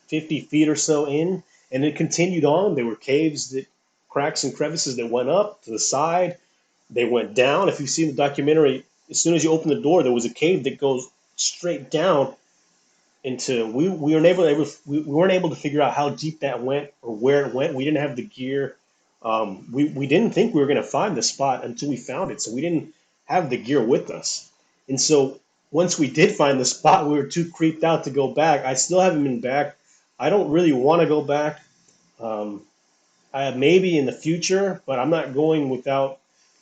50 feet or so in, and it continued on. There were cracks and crevices that went up to the side. They went down. If you see the documentary, as soon as you open the door, there was a cave that goes straight down into. We weren't able to figure out how deep that went or where it went. We didn't have the gear. We didn't think we were going to find the spot until we found it, so we didn't have the gear with us. And so once we did find the spot, we were too creeped out to go back. I still haven't been back. I don't really want to go back. Um, maybe in the future, but I'm not going without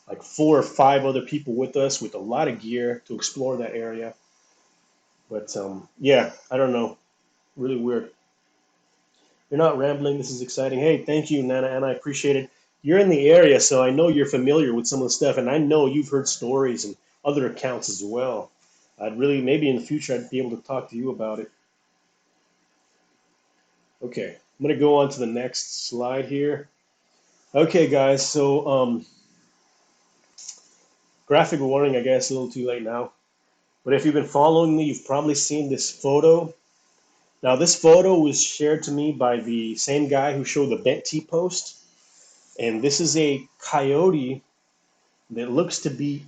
like 4 or 5 other people with us with a lot of gear to explore that area. But yeah, I don't know. Really weird. You're not rambling. This is exciting. Hey, thank you, Nana, and I appreciate it. You're in the area, so I know you're familiar with some of the stuff, and I know you've heard stories and other accounts as well. Maybe in the future, I'd be able to talk to you about it. Okay, I'm going to go on to the next slide here. Okay, guys, so graphic warning, I guess, a little too late now. But if you've been following me, you've probably seen this photo. Now, this photo was shared to me by the same guy who showed the bent T post. And this is a coyote that looks to be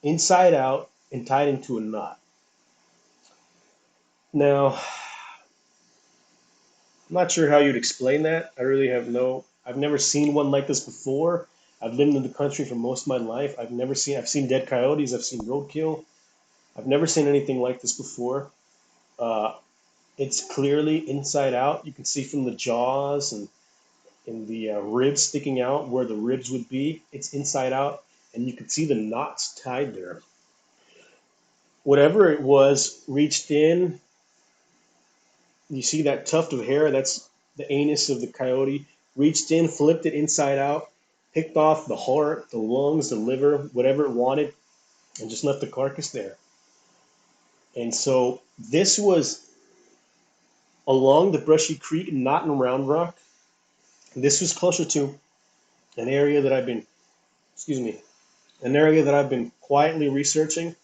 inside out and tied into a knot. Now, I'm not sure how you'd explain that. I've never seen one like this before. I've lived in the country for most of my life. I've seen dead coyotes. I've seen roadkill. I've never seen anything like this before. Uh, it's clearly inside out. You can see from the jaws and the ribs sticking out where the ribs would be. It's inside out, and you can see the knots tied there. whatever it was reached in. You see that tuft of hair? That's the anus of the coyote. Reached in, flipped it inside out, picked off the heart, the lungs, the liver, whatever it wanted, and just left the carcass there. And so this was along the Brushy Creek, not in Round Rock. This was closer to an area that I've been, excuse me, an area that I've been quietly researching,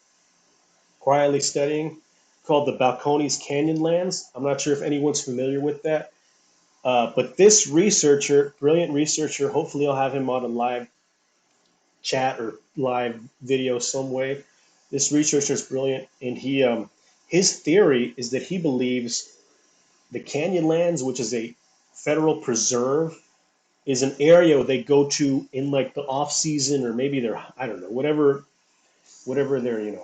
quietly studying, called the Balcones Canyon Lands. I'm not sure if anyone's familiar with that. But this researcher, brilliant researcher, hopefully I'll have him on a live chat or live video some way. This researcher is brilliant, and his theory is that he believes the Canyonlands, which is a federal preserve, is an area they go to in like the off season, or maybe they're, I don't know, whatever they're,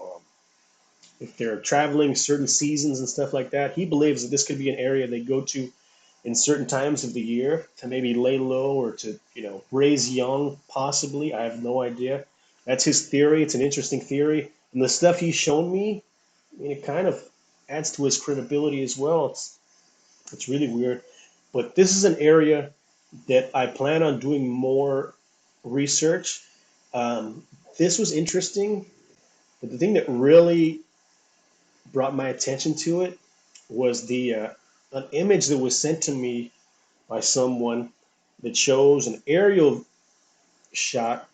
if they're traveling certain seasons and stuff like that. He believes that this could be an area they go to in certain times of the year to maybe lay low or to, raise young, possibly. I have no idea. That's his theory. It's an interesting theory. And the stuff he's shown me, I mean, it kind of adds to his credibility as well. It's really weird. But this is an area that I plan on doing more research. Um, this was interesting, but the thing that really brought my attention to it was the an image that was sent to me by someone that shows an aerial shot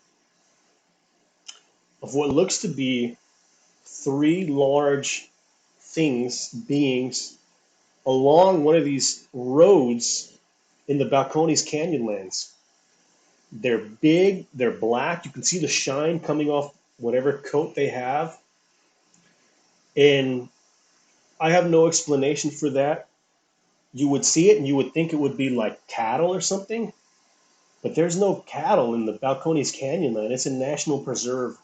of what looks to be three large beings along one of these roads in the Balcones Canyonlands. They're big, they're black. You can see the shine coming off whatever coat they have. And I have no explanation for that. You would see it and you would think it would be like cattle or something, but there's no cattle in the Balcones Canyonland. It's a national preserve.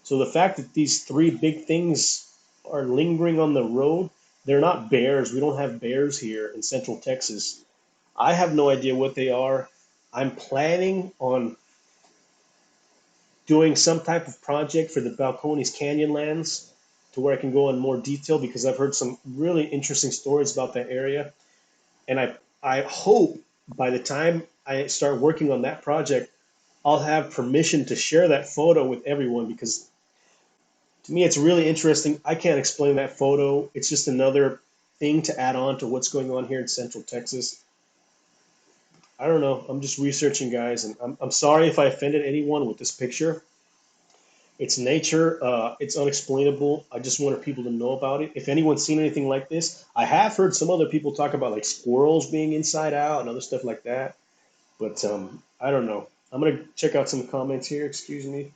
So the fact that these three big things are lingering on the road, they're not bears. We don't have bears here in Central Texas. I have no idea what they are. I'm planning on doing some type of project for the Balcones Canyonlands to where I can go in more detail because I've heard some really interesting stories about that area. And I hope by the time I start working on that project, I'll have permission to share that photo with everyone because to me, it's really interesting. I can't explain that photo. It's just another thing to add on to what's going on here in Central Texas. I don't know. I'm just researching, guys, and I'm sorry if I offended anyone with this picture. It's nature. It's unexplainable. I just wanted people to know about it. If anyone's seen anything like this, I have heard some other people talk about like squirrels being inside out and other stuff like that. But I don't know. I'm gonna check out some comments here. Excuse me.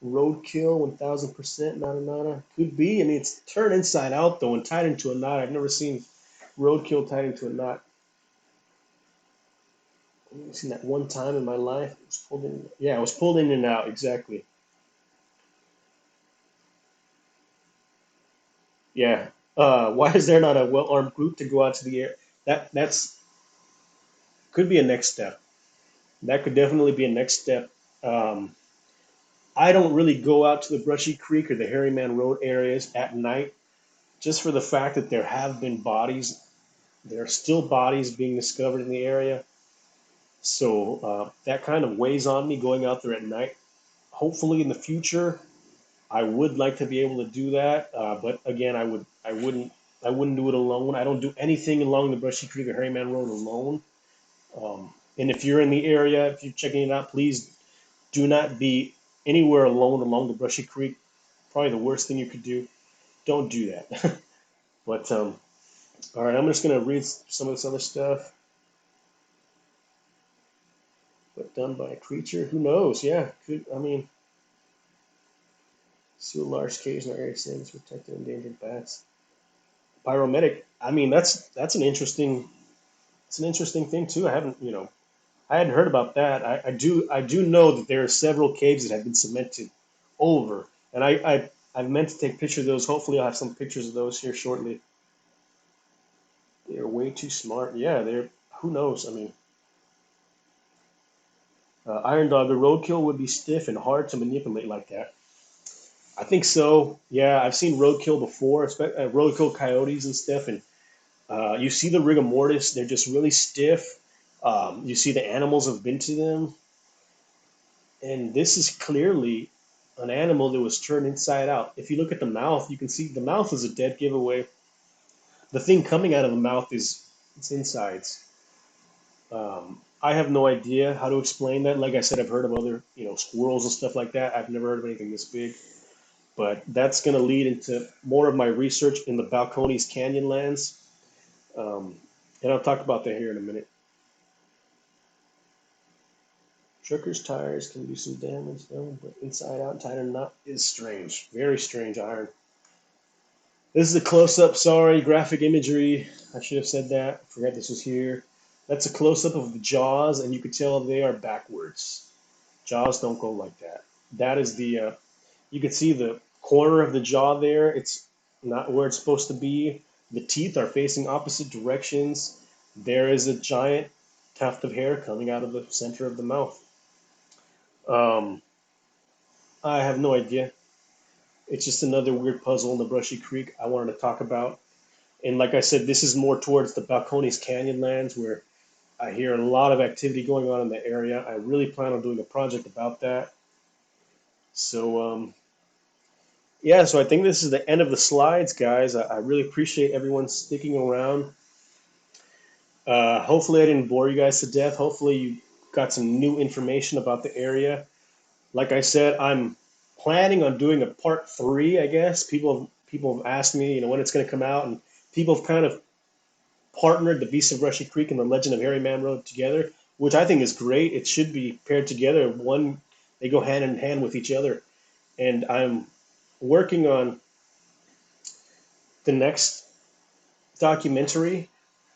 Roadkill, 1000%, nada nada. Could be. I mean, it's turned inside out though and tied into a knot. I've never seen roadkill tied into a knot. I've seen that one time in my life. It was pulled in. Yeah, it was pulled in and out. Exactly. Yeah. Why is there not a well-armed group to go out to the air? That's could be a next step. That could definitely be a next step. Um, I don't really go out to the Brushy Creek or the Harryman Road areas at night, just for the fact that there have been bodies. There are still bodies being discovered in the area, so that kind of weighs on me going out there at night. Hopefully, in the future, I would like to be able to do that, but again, I wouldn't do it alone. I don't do anything along the Brushy Creek or Harryman Road alone. And if you're in the area, if you're checking it out, please do not be anywhere alone along the Brushy Creek. Probably the worst thing you could do. Don't do that. But all right, I'm just gonna read some of this other stuff. But done by a creature, who knows? Yeah, could I mean, see a large cage in our area stands protected endangered bats. Pyromedic. I mean, that's an interesting. It's an interesting thing too. I hadn't heard about that. I do know that there are several caves that have been cemented over, and I meant to take pictures of those. Hopefully, I'll have some pictures of those here shortly. They're way too smart. Yeah, they're. Who knows? I mean, Iron Dog, the roadkill would be stiff and hard to manipulate like that. I think so. Yeah, I've seen roadkill before, roadkill coyotes and stuff, and you see the rigor mortis. They're just really stiff. You see the animals have been to them, and this is clearly an animal that was turned inside out. If you look at the mouth, you can see the mouth is a dead giveaway. The thing coming out of the mouth is its insides. I have no idea how to explain that. Like I said, I've heard of other, squirrels and stuff like that. I've never heard of anything this big. But that's going to lead into more of my research in the Balcones Canyon lands. Um, and I'll talk about that here in a minute. Trucker's tires can do some damage though, but inside out tighter knot is strange. Very strange iron. This is a close-up, sorry, graphic imagery. I should have said that. I forgot this was here. That's a close-up of the jaws, and you can tell they are backwards. Jaws don't go like that. That is you can see the corner of the jaw there. It's not where it's supposed to be. The teeth are facing opposite directions. There is a giant tuft of hair coming out of the center of the mouth. Um, I have no idea. It's just another weird puzzle in the Brushy Creek I wanted to talk about. And like I said, this is more towards the Balcones Canyon lands where I hear a lot of activity going on in the area. I really plan on doing a project about that. So, yeah, so I think this is the end of the slides, guys. I really appreciate everyone sticking around. Hopefully, I didn't bore you guys to death. Hopefully, you got some new information about the area. Like I said, I'm planning on doing a part three. I guess people have asked me, when it's going to come out, and people have kind of partnered the Beast of Brushy Creek and the Legend of Hairy Man Road together, which I think is great. It should be paired together. They go hand in hand with each other. And I'm working on the next documentary,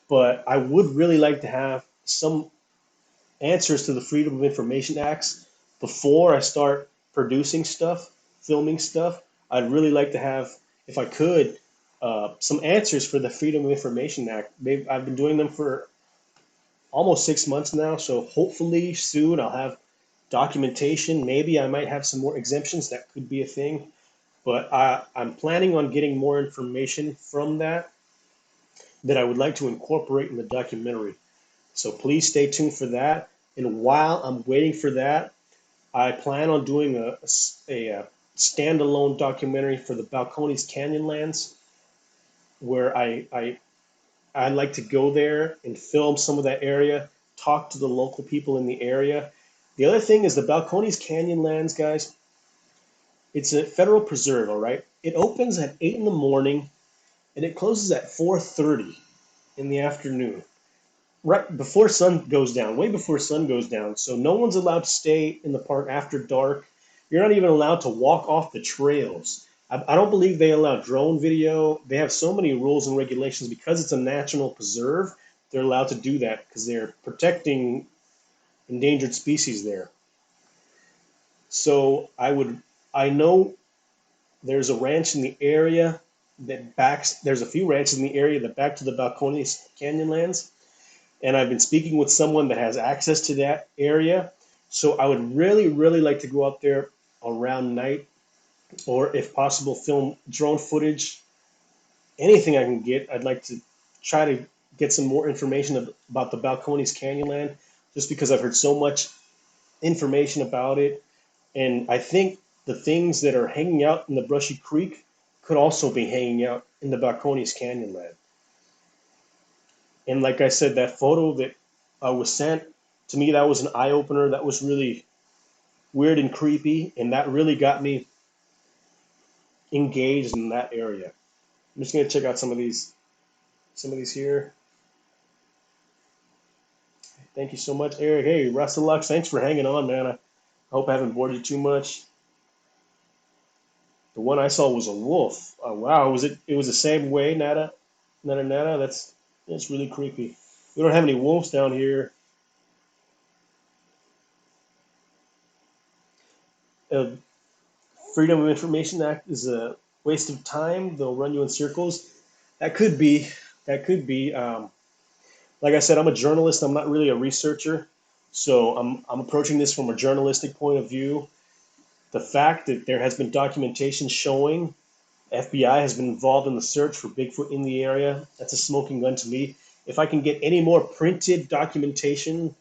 but I would really like to have some answers to the Freedom of Information Acts before I start producing stuff, filming stuff. I'd really like to have, if I could, some answers for the Freedom of Information Act. I've been doing them for almost 6 months now, so hopefully soon I'll have documentation. Maybe I might have some more exemptions. That could be a thing. But I'm planning on getting more information from that I would like to incorporate in the documentary. So please stay tuned for that. And while I'm waiting for that, I plan on doing a standalone documentary for the Balcones Canyon lands, where I'd like to go there and film some of that area, talk to the local people in the area. The other thing is the Balcones Canyon lands, guys. It's a federal preserve, all right? It opens at 8 in the morning and it closes at 4:30 in the afternoon, right before sun goes down, way before sun goes down. So no one's allowed to stay in the park after dark. You're not even allowed to walk off the trails. I don't believe they allow drone video. They have so many rules and regulations because it's a national preserve. They're allowed to do that because they're protecting endangered species there. So I know there's a ranch in the area there's a few ranches in the area that back to the Balcones Canyon lands. And I've been speaking with someone that has access to that area. So I would really, really like to go out there around night, or if possible, film drone footage. Anything I can get, I'd like to try to get some more information about the Balcones Canyonland, just because I've heard so much information about it. And I think the things that are hanging out in the Brushy Creek could also be hanging out in the Balcones Canyonland. And like I said, that photo that was sent to me, that was an eye opener. That was really weird and creepy, and that really got me engaged in that area. I'm just gonna check out some of these here. Thank you so much, Eric. Hey, Russell Lux, thanks for hanging on, man. I hope I haven't bored you too much. The one I saw was a wolf. Oh, wow, was it? It was the same way, Nada. That's really creepy. We don't have any wolves down here. Uh, Freedom of Information Act is a waste of time. They'll run you in circles. That could be. That could be. Like I said, I'm a journalist. I'm not really a researcher, so I'm approaching this from a journalistic point of view. The fact that there has been documentation showing FBI has been involved in the search for Bigfoot in the area, that's a smoking gun to me. If I can get any more printed documentation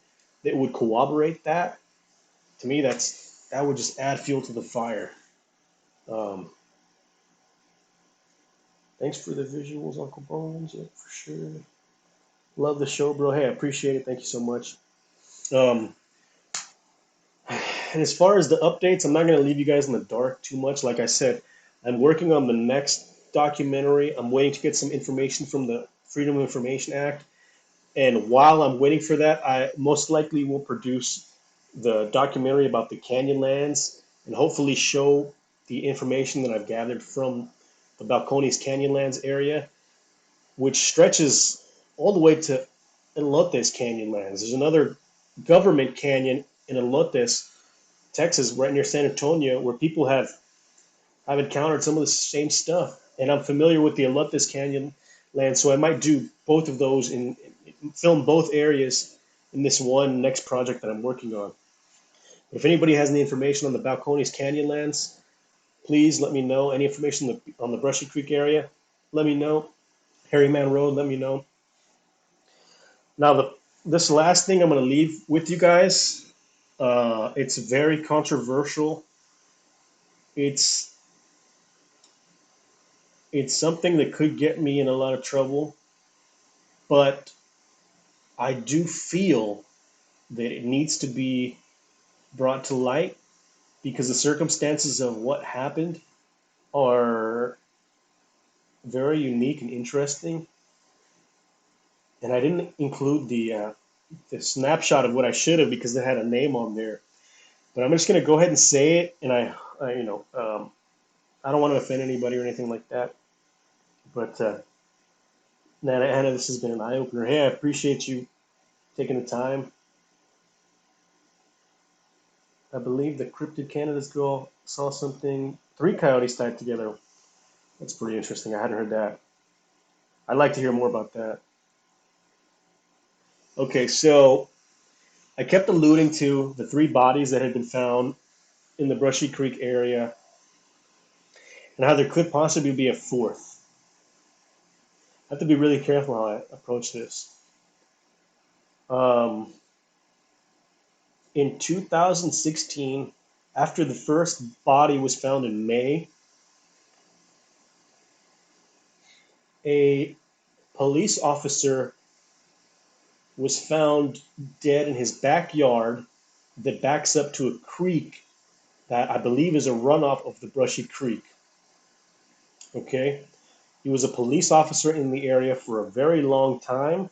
that would corroborate that, to me, that would just add fuel to the fire. Um, Thanks for the visuals, Uncle Bones. Yeah, for sure. Love the show, bro. Hey, I appreciate it. Thank you so much. Um, and as far as the updates, I'm not going to leave you guys in the dark too much. Like I said, I'm working on the next documentary. I'm waiting to get some information from the Freedom of Information Act. And while I'm waiting for that, I most likely will produce the documentary about the Canyonlands and hopefully show the information that I've gathered from the Balcones Canyonlands area, which stretches all the way to Elotes Canyonlands. There's another government canyon in Elotes, Texas, right near San Antonio, where people have encountered some of the same stuff. And I'm familiar with the Elotes Canyon land, so I might do both of those and film both areas in this one next project that I'm working on. If anybody has any information on the Balcones Canyonlands, please let me know. Any information on the Brushy Creek area, let me know. Harryman Road, let me know. Now, this last thing I'm going to leave with you guys, it's very controversial. It's it's something that could get me in a lot of trouble, but I do feel that it needs to be brought to light because the circumstances of what happened are very unique and interesting. And I didn't include the snapshot of what I should have because it had a name on there. But I'm just going to go ahead and say it, and I don't want to offend anybody or anything like that. But Nana, Anna, this has been an eye opener. Hey, I appreciate you taking the time. I believe the Cryptid Canada's girl saw something. 3 coyotes tied together. That's pretty interesting. I hadn't heard that. I'd like to hear more about that. Okay, so I kept alluding to the 3 bodies that had been found in the Brushy Creek area and how there could possibly be a 4th. I have to be really careful how I approach this. Um, in 2016, after the first body was found in May, a police officer was found dead in his backyard that backs up to a creek that I believe is a runoff of the Brushy Creek. Okay? He was a police officer in the area for a very long time.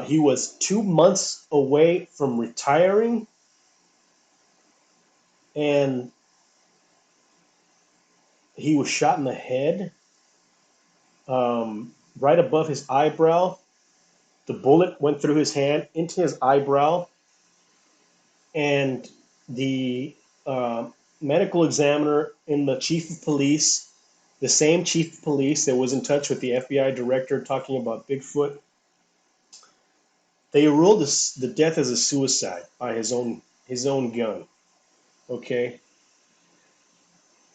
He was 2 months away from retiring, and he was shot in the head, right above his eyebrow. The bullet went through his hand into his eyebrow, and the medical examiner and the chief of police, the same chief of police that was in touch with the FBI director talking about Bigfoot, they ruled the death as a suicide by his own gun. Okay.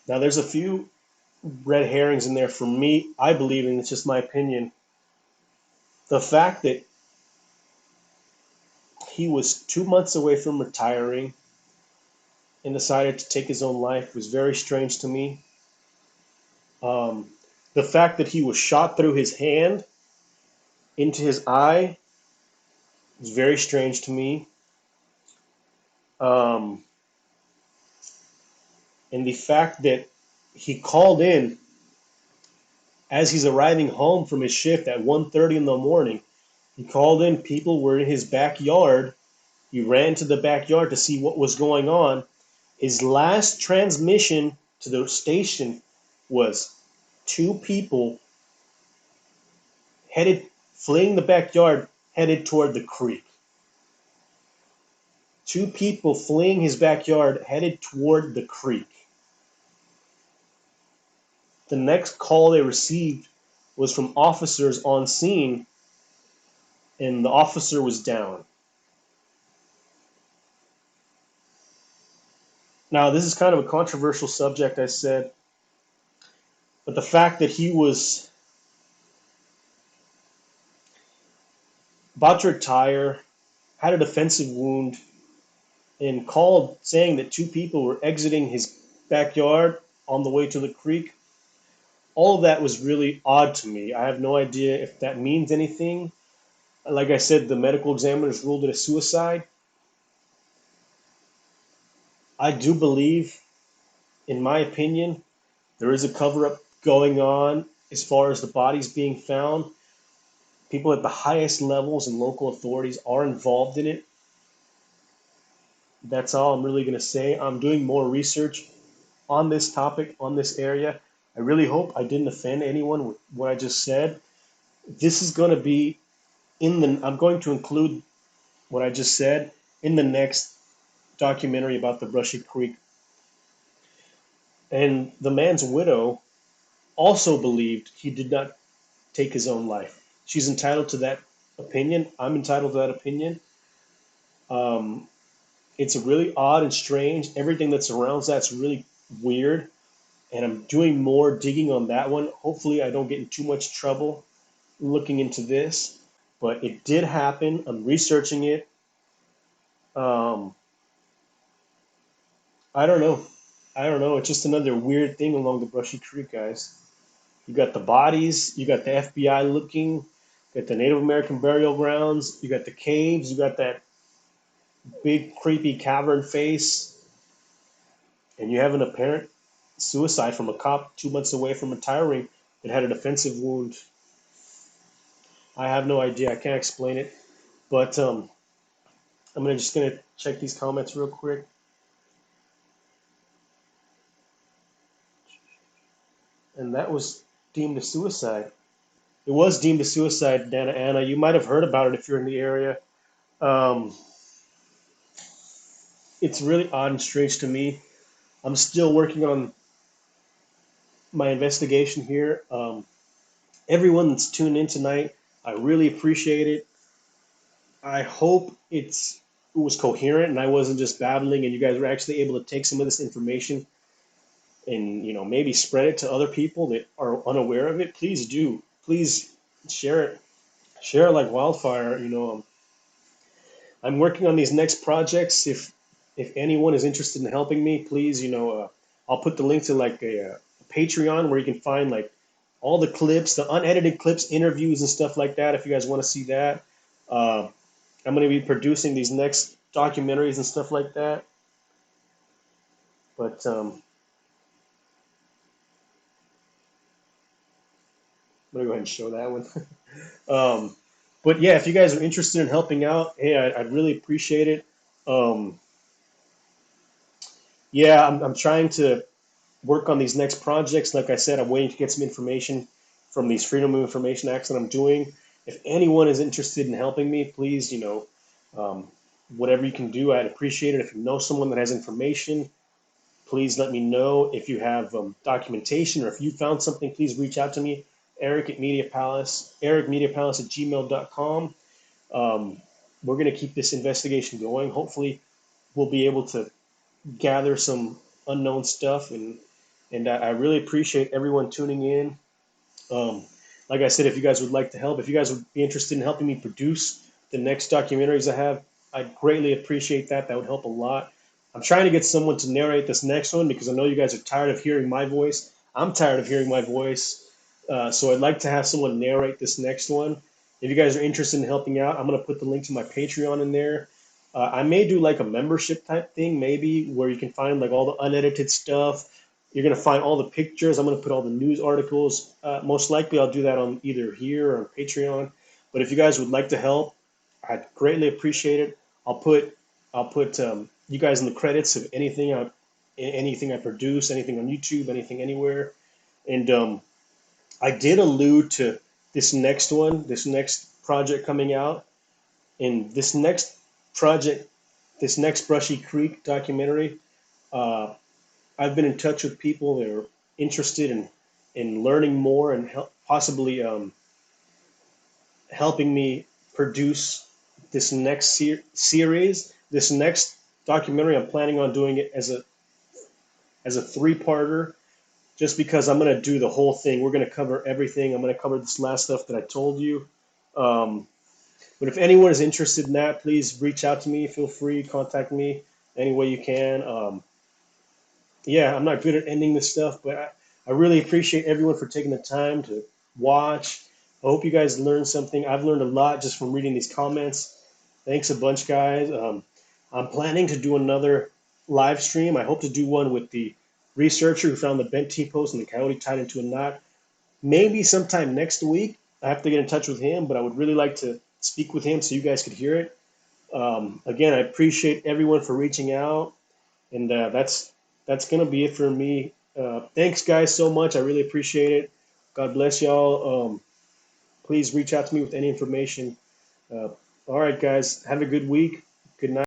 Now there's a few red herrings in there for me. I believe, and it's just my opinion, the fact that he was 2 months away from retiring and decided to take his own life was very strange to me. Um, the fact that he was shot through his hand into his eye was very strange to me. Um, and the fact that he called in as he's arriving home from his shift at 1:30 in the morning. He called in, people were in his backyard. He ran to the backyard to see what was going on. His last transmission to the station was 2 people fleeing the backyard, headed toward the creek. 2 people fleeing his backyard, headed toward the creek. The next call they received was from officers on scene, and the officer was down. Now, this is kind of a controversial subject, I said, but the fact that he was about to retire, had a defensive wound, and called saying that two people were exiting his backyard on the way to the creek, all of that was really odd to me. I have no idea if that means anything. Like I said, the medical examiners ruled it a suicide. I do believe, in my opinion, there is a cover up going on as far as the bodies being found. People at the highest levels and local authorities are involved in it. That's all I'm really going to say. I'm doing more research on this topic, on this area. I really hope I didn't offend anyone with what I just said. This is going to be I'm going to include what I just said in the next documentary about the Brushy Creek. And the man's widow also believed he did not take his own life. She's entitled to that opinion. I'm entitled to that opinion. Um, it's really odd and strange. Everything that surrounds that's really weird. And I'm doing more digging on that one. Hopefully, I don't get in too much trouble looking into this. But it did happen. I'm researching it. Um, I don't know. I don't know. It's just another weird thing along the Brushy Creek, guys. You got the bodies, you got the FBI looking, you got the Native American burial grounds, you got the caves, you got that big creepy cavern face, and you have an apparent suicide from a cop 2 months away from retiring that had a defensive wound. I have no idea. I can't explain it, but I'm just gonna check these comments real quick. And that was deemed a suicide. It was deemed a suicide, Dana Anna. You might have heard about it if you're in the area. Um, it's really odd and strange to me. I'm still working on my investigation here. Everyone that's tuned in tonight, I really appreciate it. I hope it was coherent and I wasn't just babbling, and you guys were actually able to take some of this information and maybe spread it to other people that are unaware of it. Please do. Please share it. Share it like wildfire. I'm working on these next projects. If anyone is interested in helping me, please, I'll put the link to like a Patreon where you can find like all the clips, the unedited clips, interviews, and stuff like that. If you guys want to see that, uh, I'm going to be producing these next documentaries and stuff like that. But I'm going to go ahead and show that one. um, but yeah, if you guys are interested in helping out, hey, I'd really appreciate it. Um, yeah, I'm trying to work on these next projects. Like I said, I'm waiting to get some information from these Freedom of Information Acts that I'm doing. If anyone is interested in helping me, please, um, whatever you can do, I'd appreciate it. If you know someone that has information, please let me know. If you have documentation or if you found something, please reach out to me, Eric at Mediapalace, Ericmediapalace at gmail.com. Um, we're going to keep this investigation going. Hopefully, we'll be able to gather some unknown stuff, and I really appreciate everyone tuning in. Um, like I said, if you guys would like to help, if you guys would be interested in helping me produce the next documentaries I have, I'd greatly appreciate that. That would help a lot. I'm trying to get someone to narrate this next one because I know you guys are tired of hearing my voice. I'm tired of hearing my voice. So I'd like to have someone narrate this next one. If you guys are interested in helping out, I'm going to put the link to my Patreon in there. I may do like a membership type thing, maybe where you can find like all the unedited stuff. You're going to find all the pictures. I'm going to put all the news articles. Most likely, I'll do that on either here or on Patreon. But if you guys would like to help, I'd greatly appreciate it. I'll put you guys in the credits of anything I produce, anything on YouTube, anything anywhere. And I did allude to this next project coming out, and project, this next Brushy Creek documentary. Uh, I've been in touch with people that are interested in learning more and possibly helping me produce this next series, this next documentary. I'm planning on doing it as a as a three-parter, just because I'm going to do the whole thing. We're going to cover everything. I'm going to cover this last stuff that I told you. Um, but if anyone is interested in that, please reach out to me. Feel free, contact me any way you can. Yeah, I'm not good at ending this stuff, but I really appreciate everyone for taking the time to watch. I hope you guys learned something. I've learned a lot just from reading these comments. Thanks a bunch, guys. I'm planning to do another live stream. I hope to do one with the researcher who found the bent T-post and the coyote tied into a knot. Maybe sometime next week. I have to get in touch with him, but I would really like to speak with him so you guys could hear it. Again, I appreciate everyone for reaching out, and that's gonna be it for me. Thanks, guys, so much. I really appreciate it. God bless y'all. Please reach out to me with any information. Uh, all right, guys, have a good week. Good night.